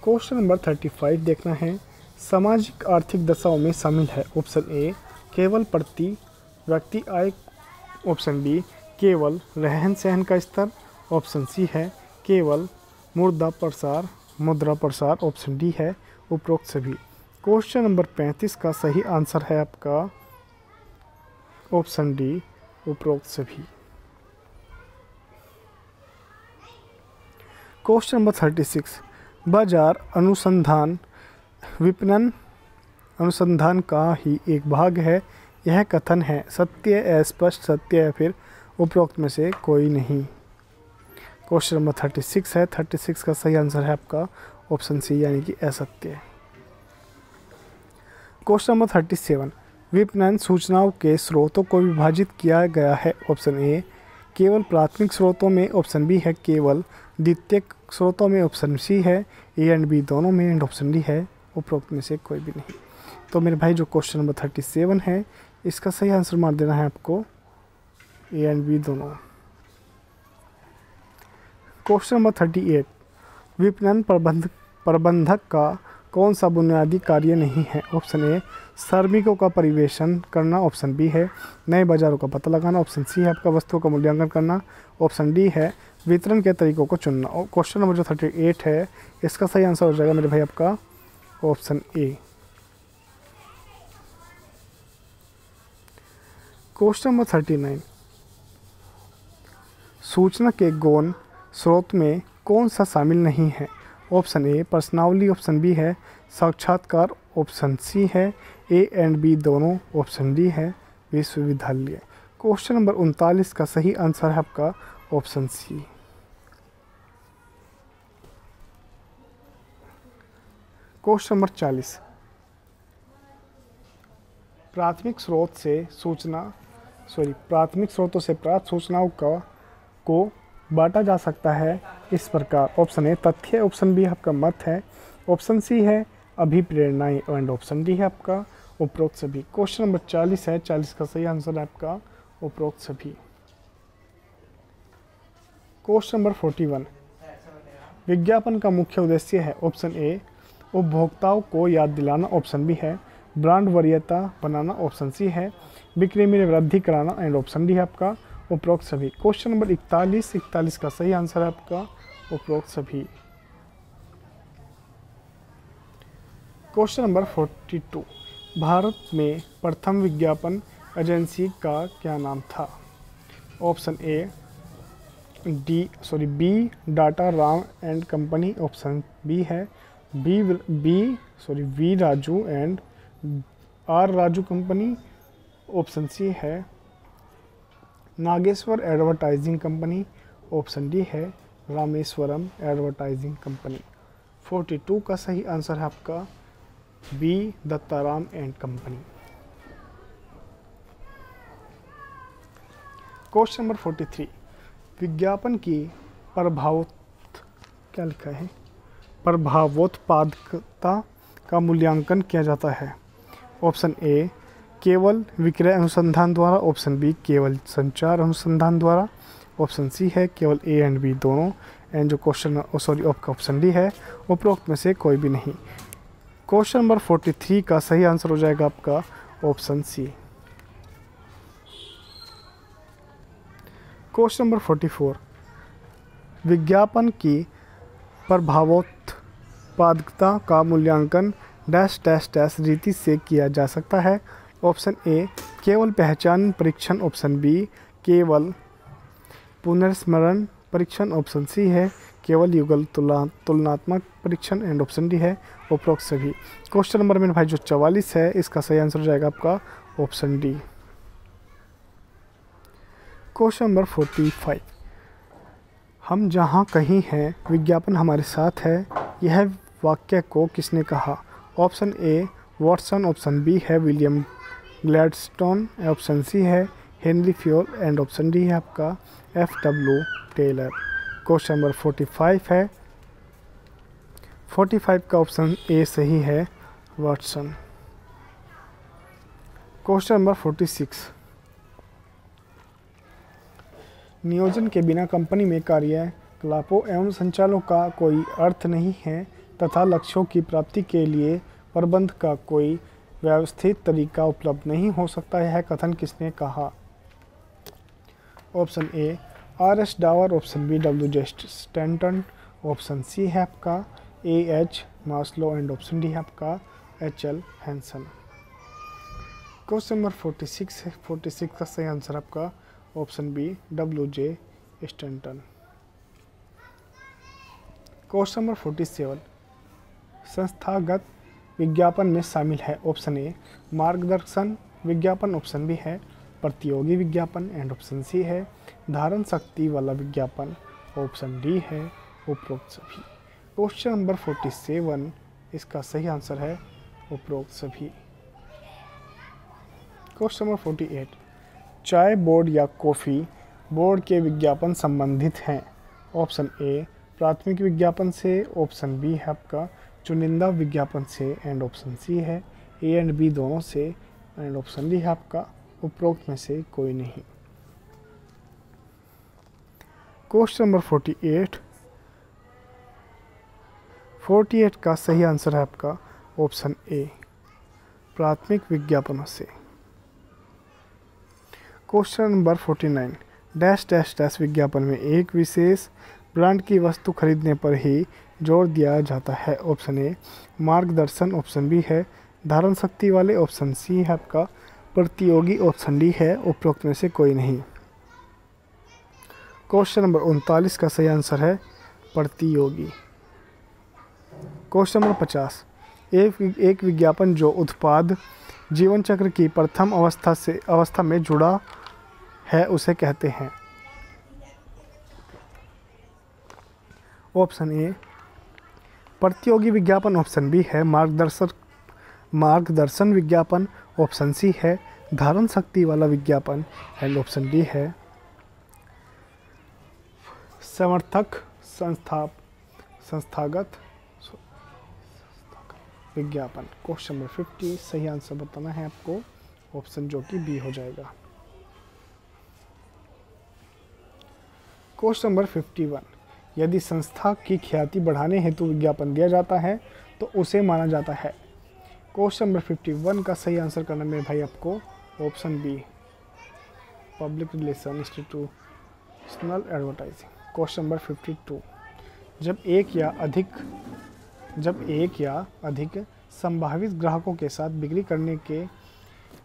क्वेश्चन नंबर 35 देखना है, सामाजिक आर्थिक दशाओं में शामिल है। ऑप्शन ए केवल प्रति व्यक्ति आय, ऑप्शन बी केवल रहन सहन का स्तर, ऑप्शन सी है केवल मुद्रा प्रसार, ऑप्शन डी है उपरोक्त सभी। क्वेश्चन नंबर 35 का सही आंसर है आपका ऑप्शन डी, उपरोक्त सभी। क्वेश्चन नंबर 36, बाजार अनुसंधान विपणन अनुसंधान का ही एक भाग है, यह कथन है सत्य, अस्पष्ट, सत्य या फिर उपरोक्त में से कोई नहीं। क्वेश्चन नंबर 36 है, 36 का सही आंसर है आपका ऑप्शन सी यानी कि असत्य। क्वेश्चन नंबर 37, विपणन सूचनाओं के स्रोतों को विभाजित किया गया है। ऑप्शन ए केवल प्राथमिक स्रोतों में, ऑप्शन बी है केवल द्वितीयक स्रोतों में, ऑप्शन सी है ए एंड बी दोनों में, एंड ऑप्शन डी है उपरोक्त में से कोई भी नहीं। तो मेरे भाई जो क्वेश्चन नंबर 37 है इसका सही आंसर मार देना है आपको ए एंड बी दोनों। क्वेश्चन नंबर 38, विपणन प्रबंधक का कौन सा बुनियादी कार्य नहीं है। ऑप्शन ए श्रमिकों का परिवेशन करना, ऑप्शन बी है नए बाजारों का पता लगाना, ऑप्शन सी है आपका वस्तुओं का मूल्यांकन करना, ऑप्शन डी है वितरण के तरीकों को चुनना। और क्वेश्चन नंबर जो 38 है इसका सही आंसर हो जाएगा मेरे भाई आपका ऑप्शन ए। क्वेश्चन नंबर 39, सूचना के गौण स्रोत में कौन सा शामिल नहीं है। ऑप्शन ए प्रश्नावली, ऑप्शन बी है साक्षात्कार, ऑप्शन सी है ए एंड बी दोनों, ऑप्शन डी है विश्वविद्यालय। क्वेश्चन नंबर 39 का सही आंसर है आपका ऑप्शन सी। क्वेश्चन नंबर 40, प्राथमिक स्रोतों से प्राप्त सूचनाओं को बांटा जा सकता है इस प्रकार। ऑप्शन ए तथ्य, ऑप्शन बी आपका मत है, ऑप्शन सी है अभिप्रेरणाएं, एंड ऑप्शन डी है आपका उपरोक्त सभी। क्वेश्चन नंबर 40 है, 40 का सही आंसर है आपका उपरोक्त सभी। क्वेश्चन नंबर 41, विज्ञापन का मुख्य उद्देश्य है। ऑप्शन ए उपभोक्ताओं को याद दिलाना, ऑप्शन बी है ब्रांड वरीयता बनाना, ऑप्शन सी है बिक्री में वृद्धि कराना, एंड ऑप्शन डी है आपका उपरोक्त सभी। क्वेश्चन नंबर 41 का सही आंसर है आपका उपरोक्त सभी। क्वेश्चन नंबर 42, भारत में प्रथम विज्ञापन एजेंसी का क्या नाम था। Option A B Datta Ram and company, option B है V Raju and R Raju company, option C है Nageshwar advertising company, option D है रामेश्वरम एडवर्टाइजिंग कंपनी। 42 का सही आंसर है आपका B Dattaram and company. Question number 43, विज्ञापन की प्रभावोत्पादकता का मूल्यांकन किया जाता है। ऑप्शन ए केवल विक्रय अनुसंधान द्वारा, ऑप्शन बी केवल संचार अनुसंधान द्वारा, ऑप्शन सी है केवल ए एंड बी दोनों, एंड जो क्वेश्चन आपका ऑप्शन डी है उपरोक्त में से कोई भी नहीं। क्वेश्चन नंबर 43 का सही आंसर हो जाएगा आपका ऑप्शन सी। क्वेश्चन नंबर 44, विज्ञापन की प्रभावोत्पादकता का मूल्यांकन डैश डैश डैश रीति से किया जा सकता है। ऑप्शन ए केवल पहचान परीक्षण, ऑप्शन बी केवल पुनर्स्मरण परीक्षण, ऑप्शन सी है केवल युगल तुलनात्मक परीक्षण एंड ऑप्शन डी है उपरोक्त सभी। क्वेश्चन नंबर मेरे भाई जो 44 है इसका सही आंसर हो जाएगा आपका ऑप्शन डी। क्वेश्चन नंबर 45, हम जहाँ कहीं हैं विज्ञापन हमारे साथ है, यह वाक्य को किसने कहा? Option A Watson, option B है विलियम ग्लैडस्टोन, ऑप्शन सी है Henry Fayol and option D है आपका F.W. टेलर। क्वेश्चन नंबर 45 है, 45 का ऑप्शन ए सही है वॉटसन। क्वेश्चन नंबर 46, नियोजन के बिना कंपनी में कार्यकलापों एवं संचालन का कोई अर्थ नहीं है तथा लक्ष्यों की प्राप्ति के लिए प्रबंध का कोई व्यवस्थित तरीका उपलब्ध नहीं हो सकता। यह कथन किसने कहा? Option A R.S. Dawar, option B W.J. Stanton, option C है आपका A.H. Maslow and option D है आपका H.L. हैंसन। क्वेश्चन नंबर 46 है, 46 का सही आंसर आपका option B W.J. Stanton. Question number 47, संस्थागत विज्ञापन में शामिल है। ऑप्शन ए मार्गदर्शन विज्ञापन, ऑप्शन बी है प्रतियोगी विज्ञापन एंड ऑप्शन सी है धारण शक्ति वाला विज्ञापन, ऑप्शन डी है उपरोक्त सभी। क्वेश्चन नंबर 47 इसका सही आंसर है उपरोक्त सभी। क्वेश्चन नंबर 48, चाय बोर्ड या कॉफ़ी बोर्ड के विज्ञापन संबंधित हैं। ऑप्शन ए प्राथमिक विज्ञापन से, ऑप्शन बी है आपका चुनिंदा विज्ञापन से एंड ऑप्शन सी है ए एंड बी दोनों से एंड ऑप्शन डी है आपका उपरोक्त में से कोई नहीं। क्वेश्चन नंबर 48 का सही आंसर है आपका ऑप्शन ए प्राथमिक विज्ञापनों से। Question number 49, dash dash dash विज्ञापन में एक विशेष ब्रांड की वस्तु खरीदने पर ही जोर दिया जाता है। ऑप्शन ए मार्गदर्शन, ऑप्शन बी है धारण शक्ति वाले, ऑप्शन सी है आपका प्रतियोगी, ऑप्शन डी है उपरोक्त में से कोई नहीं। क्वेश्चन नंबर 39 का सही आंसर है प्रतियोगी। क्वेश्चन नंबर 50, एक विज्ञापन जो उत्पाद जीवन चक्र की प्रथम अवस्था में जुड़ा है उसे कहते हैं। ऑप्शन ए प्रतियोगी विज्ञापन, ऑप्शन बी है मार्गदर्शन विज्ञापन, ऑप्शन सी है धारण शक्ति वाला विज्ञापन एंड ऑप्शन डी है समर्थक संस्थागत विज्ञापन। क्वेश्चन नंबर 50 सही आंसर बताना है आपको, ऑप्शन जो कि बी हो जाएगा। क्वेश्चन नंबर 51, यदि संस्था की ख्याति बढ़ाने हेतु विज्ञापन दिया जाता है तो उसे माना जाता है। क्वेश्चन नंबर 51 का सही आंसर करना मेरे भाई आपको option B public relation institutional advertising. Question number 52, जब एक या अधिक संभावित ग्राहकों के साथ बिक्री करने के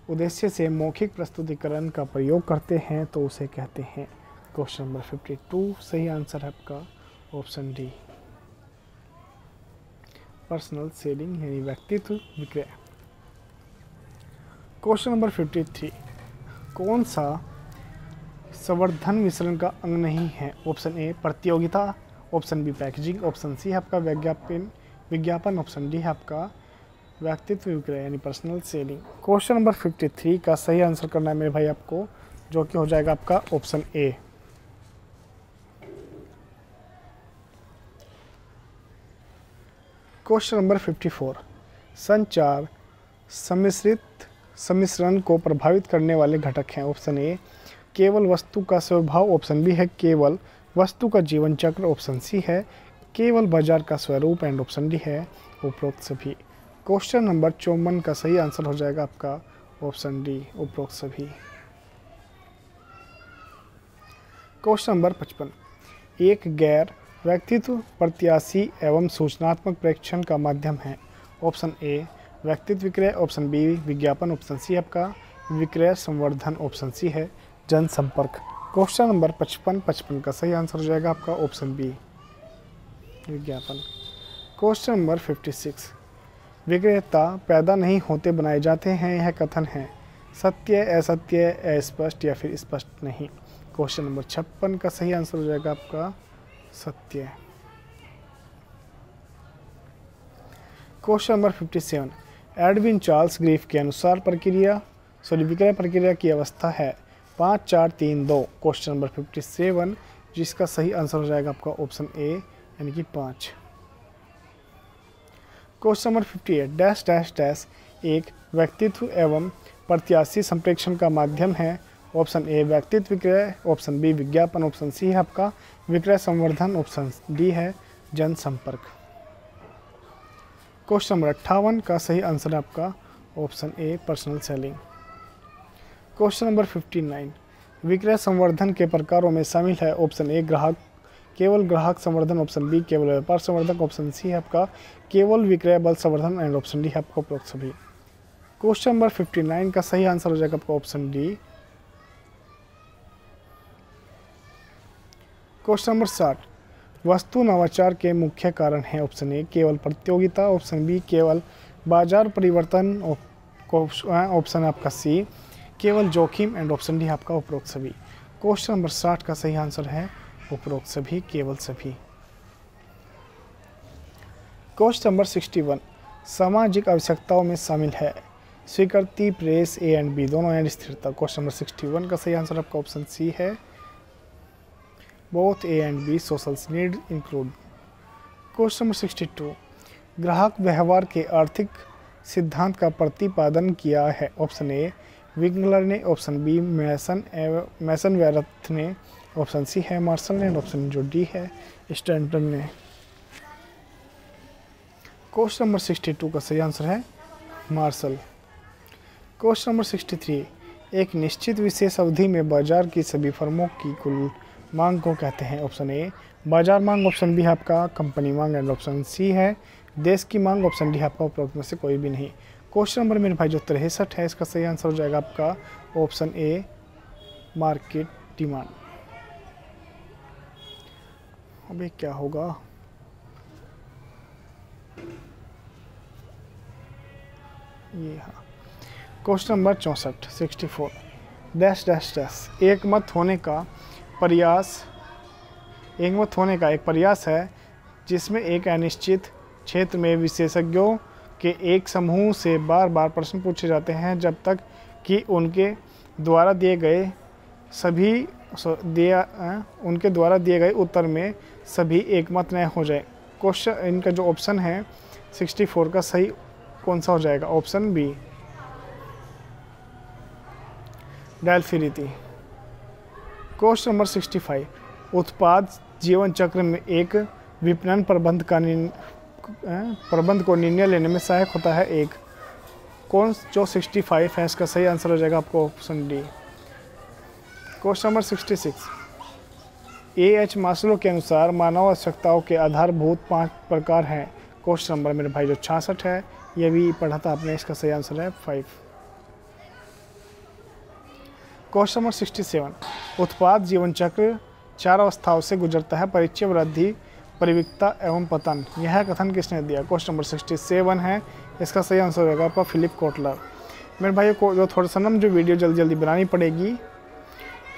उद्देश्य से मौखिक प्रस्तुतिकरण का प्रयोग करते हैं तो उसे कहते हैं। क्वेश्चन नंबर 52 सही आंसर है आपका ऑप्शन डी पर्सनल सेलिंग यानी व्यक्तित्व विक्रय। क्वेश्चन नंबर 53, कौन सा संवर्धन मिश्रण का अंग नहीं है? ऑप्शन ए प्रतियोगिता, option B packaging, option C है आपका विज्ञापन, ऑप्शन डी है आपका व्यक्तित्व विक्रय यानी पर्सनल सेलिंग। क्वेश्चन नंबर 53 का सही आंसर करना है मेरे भाई आपको, जो कि हो जाएगा आपका ऑप्शन ए। क्वेश्चन नंबर 54, संचार सम्मिश्रण को प्रभावित करने वाले घटक हैं। ऑप्शन ए केवल वस्तु का स्वभाव, ऑप्शन बी है केवल वस्तु का जीवन चक्र, ऑप्शन सी है केवल बाजार का स्वरूप एंड ऑप्शन डी है उपरोक्त सभी। क्वेश्चन नंबर 54 का सही आंसर हो जाएगा आपका ऑप्शन डी उपरोक्त सभी। क्वेश्चन नंबर 55, एक गैर व्यक्तित्व प्रत्याशी एवं सूचनात्मक प्रेक्षण का माध्यम है। ऑप्शन ए व्यक्तित्व विक्रय, ऑप्शन बी विज्ञापन, ऑप्शन सी आपका विक्रय संवर्धन, ऑप्शन सी है जनसंपर्क। क्वेश्चन नंबर 55 का सही आंसर हो जाएगा आपका ऑप्शन बी विज्ञापन। क्वेश्चन नंबर 56 विक्रेता पैदा नहीं होते बनाए जाते हैं, यह कथन है सत्य, असत्य, अस्पष्ट या फिर स्पष्ट नहीं। क्वेश्चन नंबर 56 का सही आंसर हो जाएगा आपका सत्य। Question number 57 Edwin Charles grief के अनुसार विक्रय प्रक्रिया की अवस्था है 5 4 3 2। क्वेश्चन नंबर 57 जिसका सही आंसर हो जाएगा आपका ऑप्शन ए यानी कि 5। Question number 58 dash dash dash एक व्यक्तित्व एवं प्रत्याशी संप्रेक्षण का माध्यम है। ऑप्शन ए व्यक्तित्व विक्रय, ऑप्शन बी विज्ञापन, ऑप्शन सी है आपका विक्रय संवर्धन, ऑप्शन डी है जनसंपर्क। क्वेश्चन नंबर 58 का सही आंसर है आपका option A personal selling. Question number 59 विक्रय संवर्धन के प्रकारों में शामिल है। ऑप्शन ए केवल ग्राहक संवर्धन, ऑप्शन बी केवल व्यापार संवर्धन, ऑप्शन सी है आपका केवल विक्रय बल संवर्धन एंड ऑप्शन डी है आपका उपरोक्त सभी। क्वेश्चन नंबर 59 का सही आंसर हो जाएगा आपका ऑप्शन डी। क्वेश्चन नंबर 60 वस्तु नवाचार के मुख्य कारण है। ऑप्शन ए केवल प्रतियोगिता, ऑप्शन बी केवल बाजार परिवर्तन, ऑप्शन आपका सी केवल जोखिम एंड ऑप्शन डी आपका उपरोक्त सभी। क्वेश्चन नंबर 60 का सही आंसर है उपरोक्त सभी, केवल सभी। क्वेश्चन नंबर 61 सामाजिक आवश्यकताओं में शामिल है स्वीकृति, प्रेस, ए एंड बी दोनों एंड स्थिरता। क्वेश्चन नंबर 61 का सही आंसर आपका ऑप्शन सी है both A and B social need include. Question number 62 ग्राहक व्यवहार के आर्थिक सिद्धांत का प्रतिपादन किया है। ऑप्शन ए विग्नर ने, ऑप्शन बी मैसन वेरथ ने, ऑप्शन सी है मार्शल ने, ऑप्शन जो डी है स्टैंटन ने। क्वेश्चन नंबर 62 का सही आंसर है मार्शल। क्वेश्चन नंबर 63 एक निश्चित विशेष अवधि में बाजार की सभी फर्मों की कुल मांग को कहते हैं। ऑप्शन ए बाजार मांग, ऑप्शन बी है आपका कंपनी मांग एंड ऑप्शन सी है देश की मांग, ऑप्शन डी है आपका उपरोक्त में से कोई भी नहीं। क्वेश्चन नंबर मेरे भाई जो 63 है इसका सही आंसर हो जाएगा आपका ऑप्शन ए मार्केट डिमांड। अबे क्या होगा, ये हाँ। Question number 64 dash dash dash एक मत होने का एक प्रयास है जिसमें एक अनिश्चित क्षेत्र में विशेषज्ञों के एक समूह से बार बार प्रश्न पूछे जाते हैं जब तक कि उनके द्वारा दिए गए उत्तर में सभी एकमत न हो जाए। क्वेश्चन इनका जो ऑप्शन है 64 का सही कौन सा हो जाएगा, ऑप्शन बी डेल्फी रीति। क्वेश्चन नंबर 65 उत्पाद जीवन चक्र में एक विपणन प्रबंध को निर्णय लेने में सहायक होता है। एक कौन जो 65 है इसका सही आंसर हो जाएगा आपको option D. Question number 66 AH Maslow के अनुसार मानव आवश्यकताओं के आधारभूत 5 प्रकार हैं। क्वेश्चन नंबर मेरे भाई जो 66 है ये भी पढ़ा था आपने, इसका सही आंसर है 5। क्वेश्चन नंबर 67 उत्पाद जीवन चक्र 4 अवस्थाओं से गुजरता है परिचय, वृद्धि, परिविकता एवं पतन। यह कथन किसने दिया। क्वेश्चन नंबर 67 है, इसका सही आंसर होगा आपका फिलिप कोटलर। मेरे भाई को जो थोड़ा सा जो वीडियो जल्दी जल्दी बनानी पड़ेगी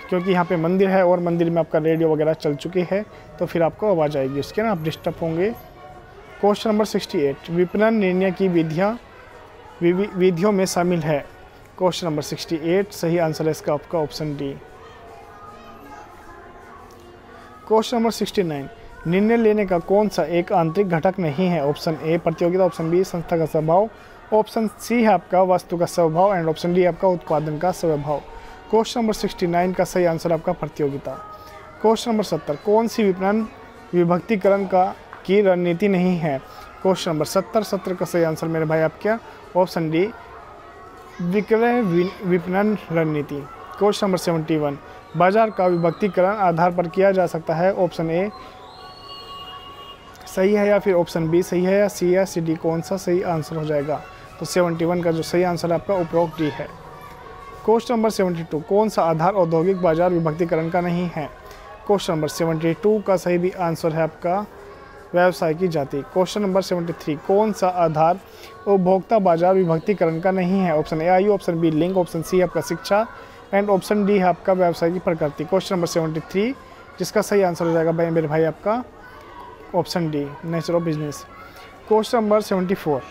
क्योंकि यहाँ पे मंदिर है और मंदिर में आपका रेडियो वगैरह चल चुकी है तो फिर आपको आवाज़ आएगी उसके ना, आप डिस्टर्ब होंगे। क्वेश्चन नंबर 68 विपणन निर्णय की विधियों में शामिल है। क्वेश्चन नंबर 68 सही आंसर है इसका आपका ऑप्शन डी। क्वेश्चन नंबर 69 निर्णय लेने का कौन सा एक आंतरिक घटक नहीं है। ऑप्शन ए प्रतियोगिता, ऑप्शन बी संस्था का स्वभाव, ऑप्शन सी है आपका वस्तु का स्वभाव एंड ऑप्शन डी आपका उत्पादन का स्वभाव। क्वेश्चन नंबर 69 का सही आंसर आपका प्रतियोगिता। क्वेश्चन नंबर 70 कौन सी विपणन विभक्तिकरण की रणनीति नहीं है। क्वेश्चन नंबर 70 का सही आंसर मेरे भाई आपका ऑप्शन डी विक्रय विपणन रणनीति। क्वेश्चन नंबर 71 बाजार का विभक्तिकरण आधार पर किया जा सकता है। ऑप्शन ए सही है या फिर ऑप्शन बी सही है या सी या सी डी, कौन सा सही आंसर हो जाएगा? तो 71 का जो सही आंसर है आपका उपरोक्त डी है। क्वेश्चन नंबर 72, कौन सा आधार औद्योगिक बाजार विभक्तिकरण का नहीं है? क्वेश्चन नंबर 72 का सही भी आंसर है आपका व्यवसाय की जाति। क्वेश्चन नंबर 73, कौन सा आधार उपभोक्ता बाजार विभक्तिकरण का नहीं है? ऑप्शन ए आयु, ऑप्शन बी लिंग, ऑप्शन सी आपका शिक्षा एंड ऑप्शन डी है आपका व्यवसाय की प्रकृति। क्वेश्चन नंबर 73 जिसका सही आंसर हो जाएगा भाई मेरे भाई आपका option D, nature of business. Question number 74,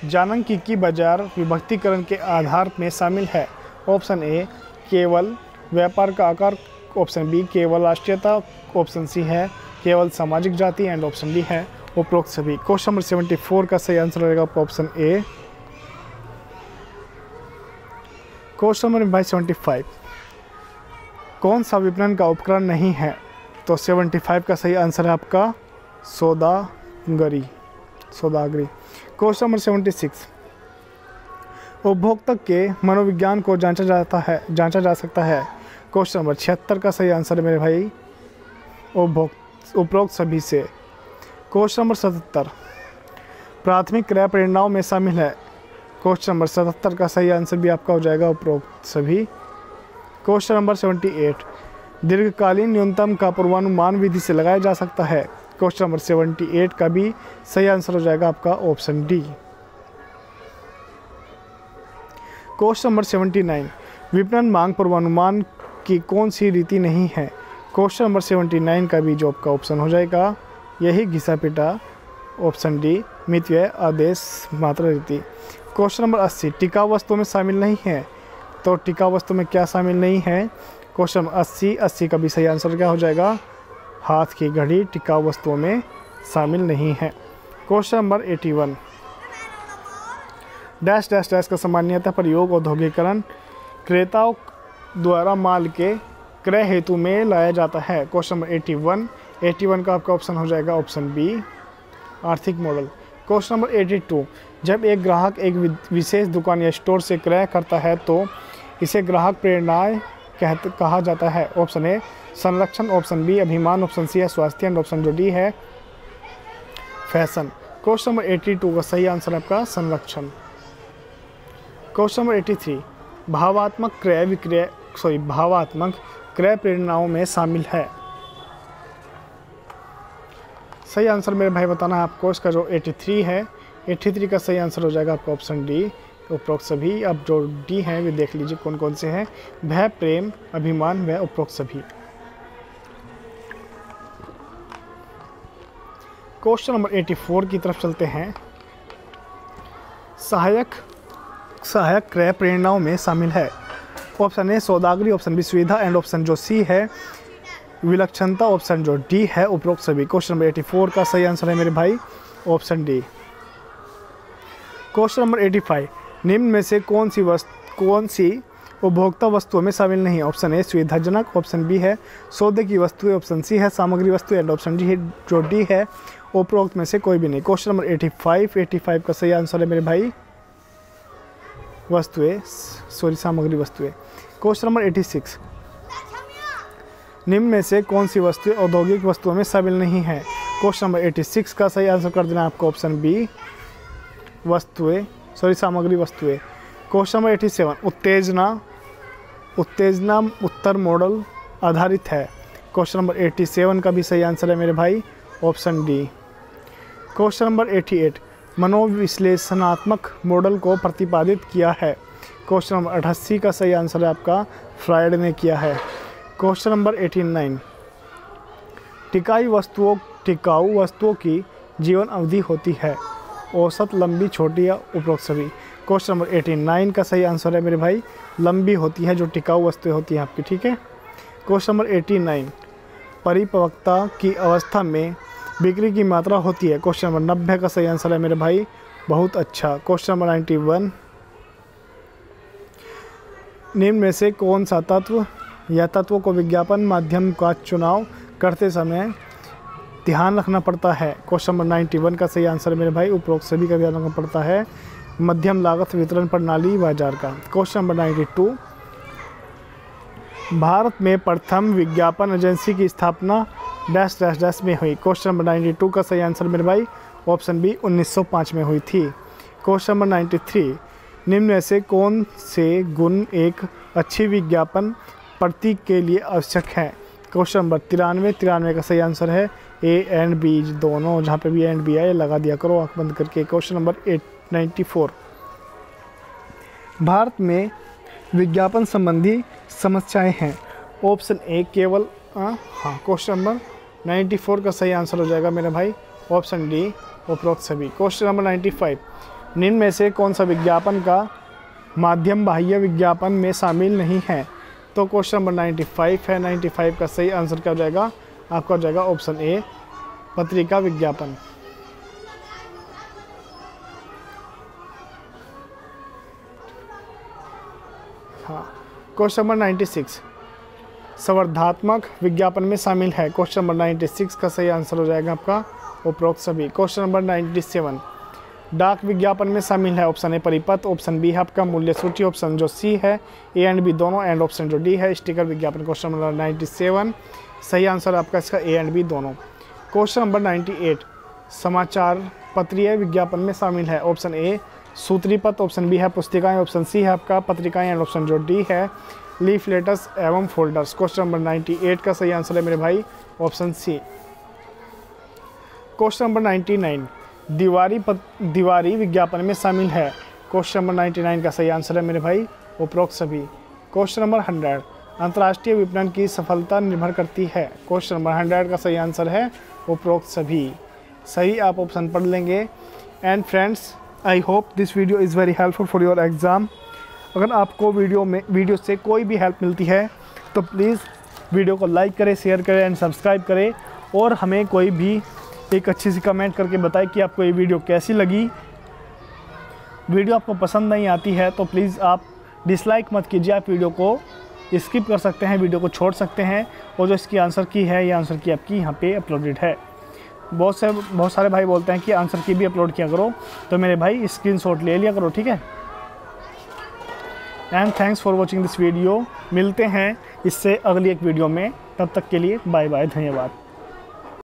जानकी की बाजार विभक्तिकरण के आधार में शामिल है? ऑप्शन ए केवल व्यापार का आकार, ऑप्शन बी केवल राष्ट्रीयता, ऑप्शन सी है केवल सामाजिक जाति एंड ऑप्शन डी है उपरोक्त सभी। क्वेश्चन नंबर 74 का सही आंसर रहेगा आपका ऑप्शन ए। क्वेश्चन नंबर भाई 75, कौन सा विपणन का उपकरण नहीं है? तो 75 का सही आंसर है आपका सौदागरी। क्वेश्चन नंबर 76, उपभोक्ता के मनोविज्ञान को जांचा जा सकता है? क्वेश्चन नंबर 76 का सही आंसर है मेरे भाई उपरोक्त सभी से। क्वेश्चन नंबर 77, प्राथमिक क्रय प्रेरणाओं में शामिल है? क्वेश्चन नंबर 77 का सही आंसर भी आपका हो जाएगा उपरोक्त सभी। क्वेश्चन नंबर 78, दीर्घकालीन न्यूनतम का पूर्वानुमान विधि से लगाया जा सकता है? क्वेश्चन नंबर 78 का भी सही आंसर हो जाएगा आपका ऑप्शन डी। क्वेश्चन नंबर 79, विपणन मांग पूर्वानुमान की कौन सी रीति नहीं है? क्वेश्चन नंबर 79 का भी जो आपका ऑप्शन हो जाएगा यही घिसा पिटा, ऑप्शन डी मितव्यय आदेश मात्रा रीति। क्वेश्चन नंबर 80, टिकाऊ वस्तुओं में शामिल नहीं है? तो टिकाऊ वस्तु में क्या शामिल नहीं है? क्वेश्चन नंबर 80 का भी सही आंसर क्या हो जाएगा? हाथ की घड़ी टिकाऊ वस्तुओं में शामिल नहीं है। Question number 81, dash dash dash का सामान्यतः प्रयोग औद्योगिकरण क्रेताओं द्वारा माल के क्रय हेतु में लाया जाता है? क्वेश्चन नंबर 81 का आपका ऑप्शन हो जाएगा ऑप्शन बी आर्थिक मॉडल। क्वेश्चन नंबर 82, जब एक ग्राहक एक विशेष दुकान या स्टोर से क्रय करता है तो इसे ग्राहक प्रेरणाएं कहा जाता है? ऑप्शन ए संरक्षण, ऑप्शन बी अभिमान, ऑप्शन सी है स्वास्थ्य एंड ऑप्शन जो डी है फैशन। क्वेश्चन नंबर 82 का सही आंसर है आपका संरक्षण। क्वेश्चन नंबर 83, भावात्मक क्रय प्रेरणाओं में शामिल है? सही आंसर मेरे भाई बताना है आपको। इसका जो 83 है, 83 का सही आंसर हो जाएगा आपका ऑप्शन डी उपरोक्त सभी। अब जो डी हैं वे देख लीजिए कौन कौन से हैं, भय, प्रेम, अभिमान व उपरोक्त सभी। क्वेश्चन नंबर 84 की तरफ चलते हैं। सहायक क्रय प्रेरणाओं में शामिल है? ऑप्शन ए सौदागरी, ऑप्शन बी सुविधा एंड ऑप्शन जो सी है विलक्षणता, ऑप्शन जो डी है उपरोक्त सभी। क्वेश्चन नंबर 84 का सही आंसर है मेरे भाई ऑप्शन डी। क्वेश्चन नंबर 85, निम्न में से कौन सी उपभोक्ता वस्तुओं में शामिल नहीं है? ऑप्शन ए सुविधाजनक, ऑप्शन बी है सौदे की वस्तुएं, ऑप्शन सी है सामग्री वस्तु एंड ऑप्शन डी जो डी है उपरोक्त में से कोई भी नहीं। क्वेश्चन नंबर 85 का सही आंसर है मेरे भाई सामग्री वस्तुएं। क्वेश्चन नंबर 86, निम्न में से कौन सी वस्तुएं औद्योगिक वस्तुओं में शामिल नहीं है? क्वेश्चन नंबर 86 का सही आंसर कर देना आपको ऑप्शन बी सामग्री वस्तुएं। क्वेश्चन नंबर 87, उत्तेजना उत्तर मॉडल आधारित है? क्वेश्चन नंबर 87 का भी सही आंसर है मेरे भाई ऑप्शन डी। क्वेश्चन नंबर 88, मनोविश्लेषणात्मक मॉडल को प्रतिपादित किया है? क्वेश्चन नंबर 88 का सही आंसर है आपका फ्रायड ने किया है। क्वेश्चन नंबर 89, टिकाऊ वस्तुओं की जीवन अवधि होती है? औसत, लंबी, छोटी या उपरोक्त सभी। क्वेश्चन नंबर 89 का सही आंसर है मेरे भाई लंबी होती है जो टिकाऊ वस्तुएं होती हैं आपकी, ठीक है। क्वेश्चन नंबर 89, परिपक्वता की अवस्था में बिक्री की मात्रा होती है? क्वेश्चन नंबर 90 का सही आंसर है मेरे भाई बहुत अच्छा। क्वेश्चन नंबर 91, निम्न में से कौन सा तत्वों को विज्ञापन माध्यम का चुनाव करते समय ध्यान रखना पड़ता है? क्वेश्चन नंबर 91 का सही आंसर मेरे भाई उपरोक्त सभी का ध्यान रखना पड़ता है मध्यम लागत वितरण प्रणाली बाजार का। क्वेश्चन नंबर 92, भारत में प्रथम विज्ञापन एजेंसी की स्थापना डैश डैश डैश में हुई। क्वेश्चन नंबर 92 का सही आंसर मेरे भाई ऑप्शन बी 1905 में हुई थी। क्वेश्चन नंबर 93, निम्न में से कौन से गुण एक अच्छी विज्ञापन प्रतीक के लिए आवश्यक है? क्वेश्चन नंबर 93 का सही आंसर है ए एंड बी दोनों, जहाँ पे भी एंड बी आए लगा दिया करो आँख बंद करके। क्वेश्चन नंबर 94, भारत में विज्ञापन संबंधी समस्याएं हैं। ऑप्शन ए केवल हाँ। क्वेश्चन नंबर 94 का सही आंसर हो जाएगा मेरे भाई ऑप्शन डी उपरोक्त सभी। क्वेश्चन नंबर 95, निम्न में से कौन सा विज्ञापन का माध्यम बाह्य विज्ञापन में शामिल नहीं है? तो क्वेश्चन नंबर 95 है। 95 का सही आंसर क्या हो जाएगा आपका? हो जाएगा ऑप्शन ए पत्रिका विज्ञापन। हाँ। क्वेश्चन नंबर 96, संवर्धनात्मक विज्ञापन में शामिल है। क्वेश्चन नंबर 96 का सही आंसर हो जाएगा आपका उपरोक्त सभी। क्वेश्चन नंबर 97, डाक विज्ञापन में शामिल है। ऑप्शन ए परिपत्र, ऑप्शन बी है आपका मूल्य सूची, ऑप्शन जो सी है ए एंड बी दोनों, एंड ऑप्शन जो डी है स्टिकर विज्ञापन। क्वेश्चन नंबर 97 सही आंसर आपका इसका ए एंड बी दोनों। क्वेश्चन नंबर 98, समाचार पत्रीय विज्ञापन में शामिल है। ऑप्शन ए सूत्री पत्र, ऑप्शन बी है पुस्तिकाएं, ऑप्शन सी है आपका पत्रिकाएं, एंड ऑप्शन जो डी है लीफलेट्स एवं फोल्डर्स। क्वेश्चन नंबर 98 का सही आंसर है मेरे भाई ऑप्शन सी। क्वेश्चन नंबर 99, दीवारी विज्ञापन में शामिल है। क्वेश्चन नंबर 99 का सही आंसर है मेरे भाई उपरोक्त सभी। क्वेश्चन नंबर 100, अंतर्राष्ट्रीय विपणन की सफलता निर्भर करती है। क्वेश्चन नंबर 100 का सही आंसर है उपरोक्त सभी। सही आप ऑप्शन पढ़ लेंगे। And friends, I hope this video is very helpful for your exam. अगर आपको वीडियो से कोई भी हेल्प मिलती है तो प्लीज़ वीडियो को लाइक करें, शेयर करें एंड सब्सक्राइब करें, और हमें कोई भी एक अच्छी सी कमेंट करके बताएं कि आपको ये वीडियो कैसी लगी। वीडियो आपको पसंद नहीं आती है तो प्लीज़ आप डिसलाइक मत कीजिए, आप वीडियो को स्किप कर सकते हैं, वीडियो को छोड़ सकते हैं, और जो इसकी आंसर की है ये आंसर की आपकी यहाँ पे अपलोडेड है। बहुत सारे भाई बोलते हैं कि आंसर की भी अपलोड किया करो, तो मेरे भाई स्क्रीनशॉट ले लिया करो, ठीक है। And thanks for watching this video. मिलते हैं इससे अगली एक वीडियो में, तब तक के लिए बाय बाय, धन्यवाद।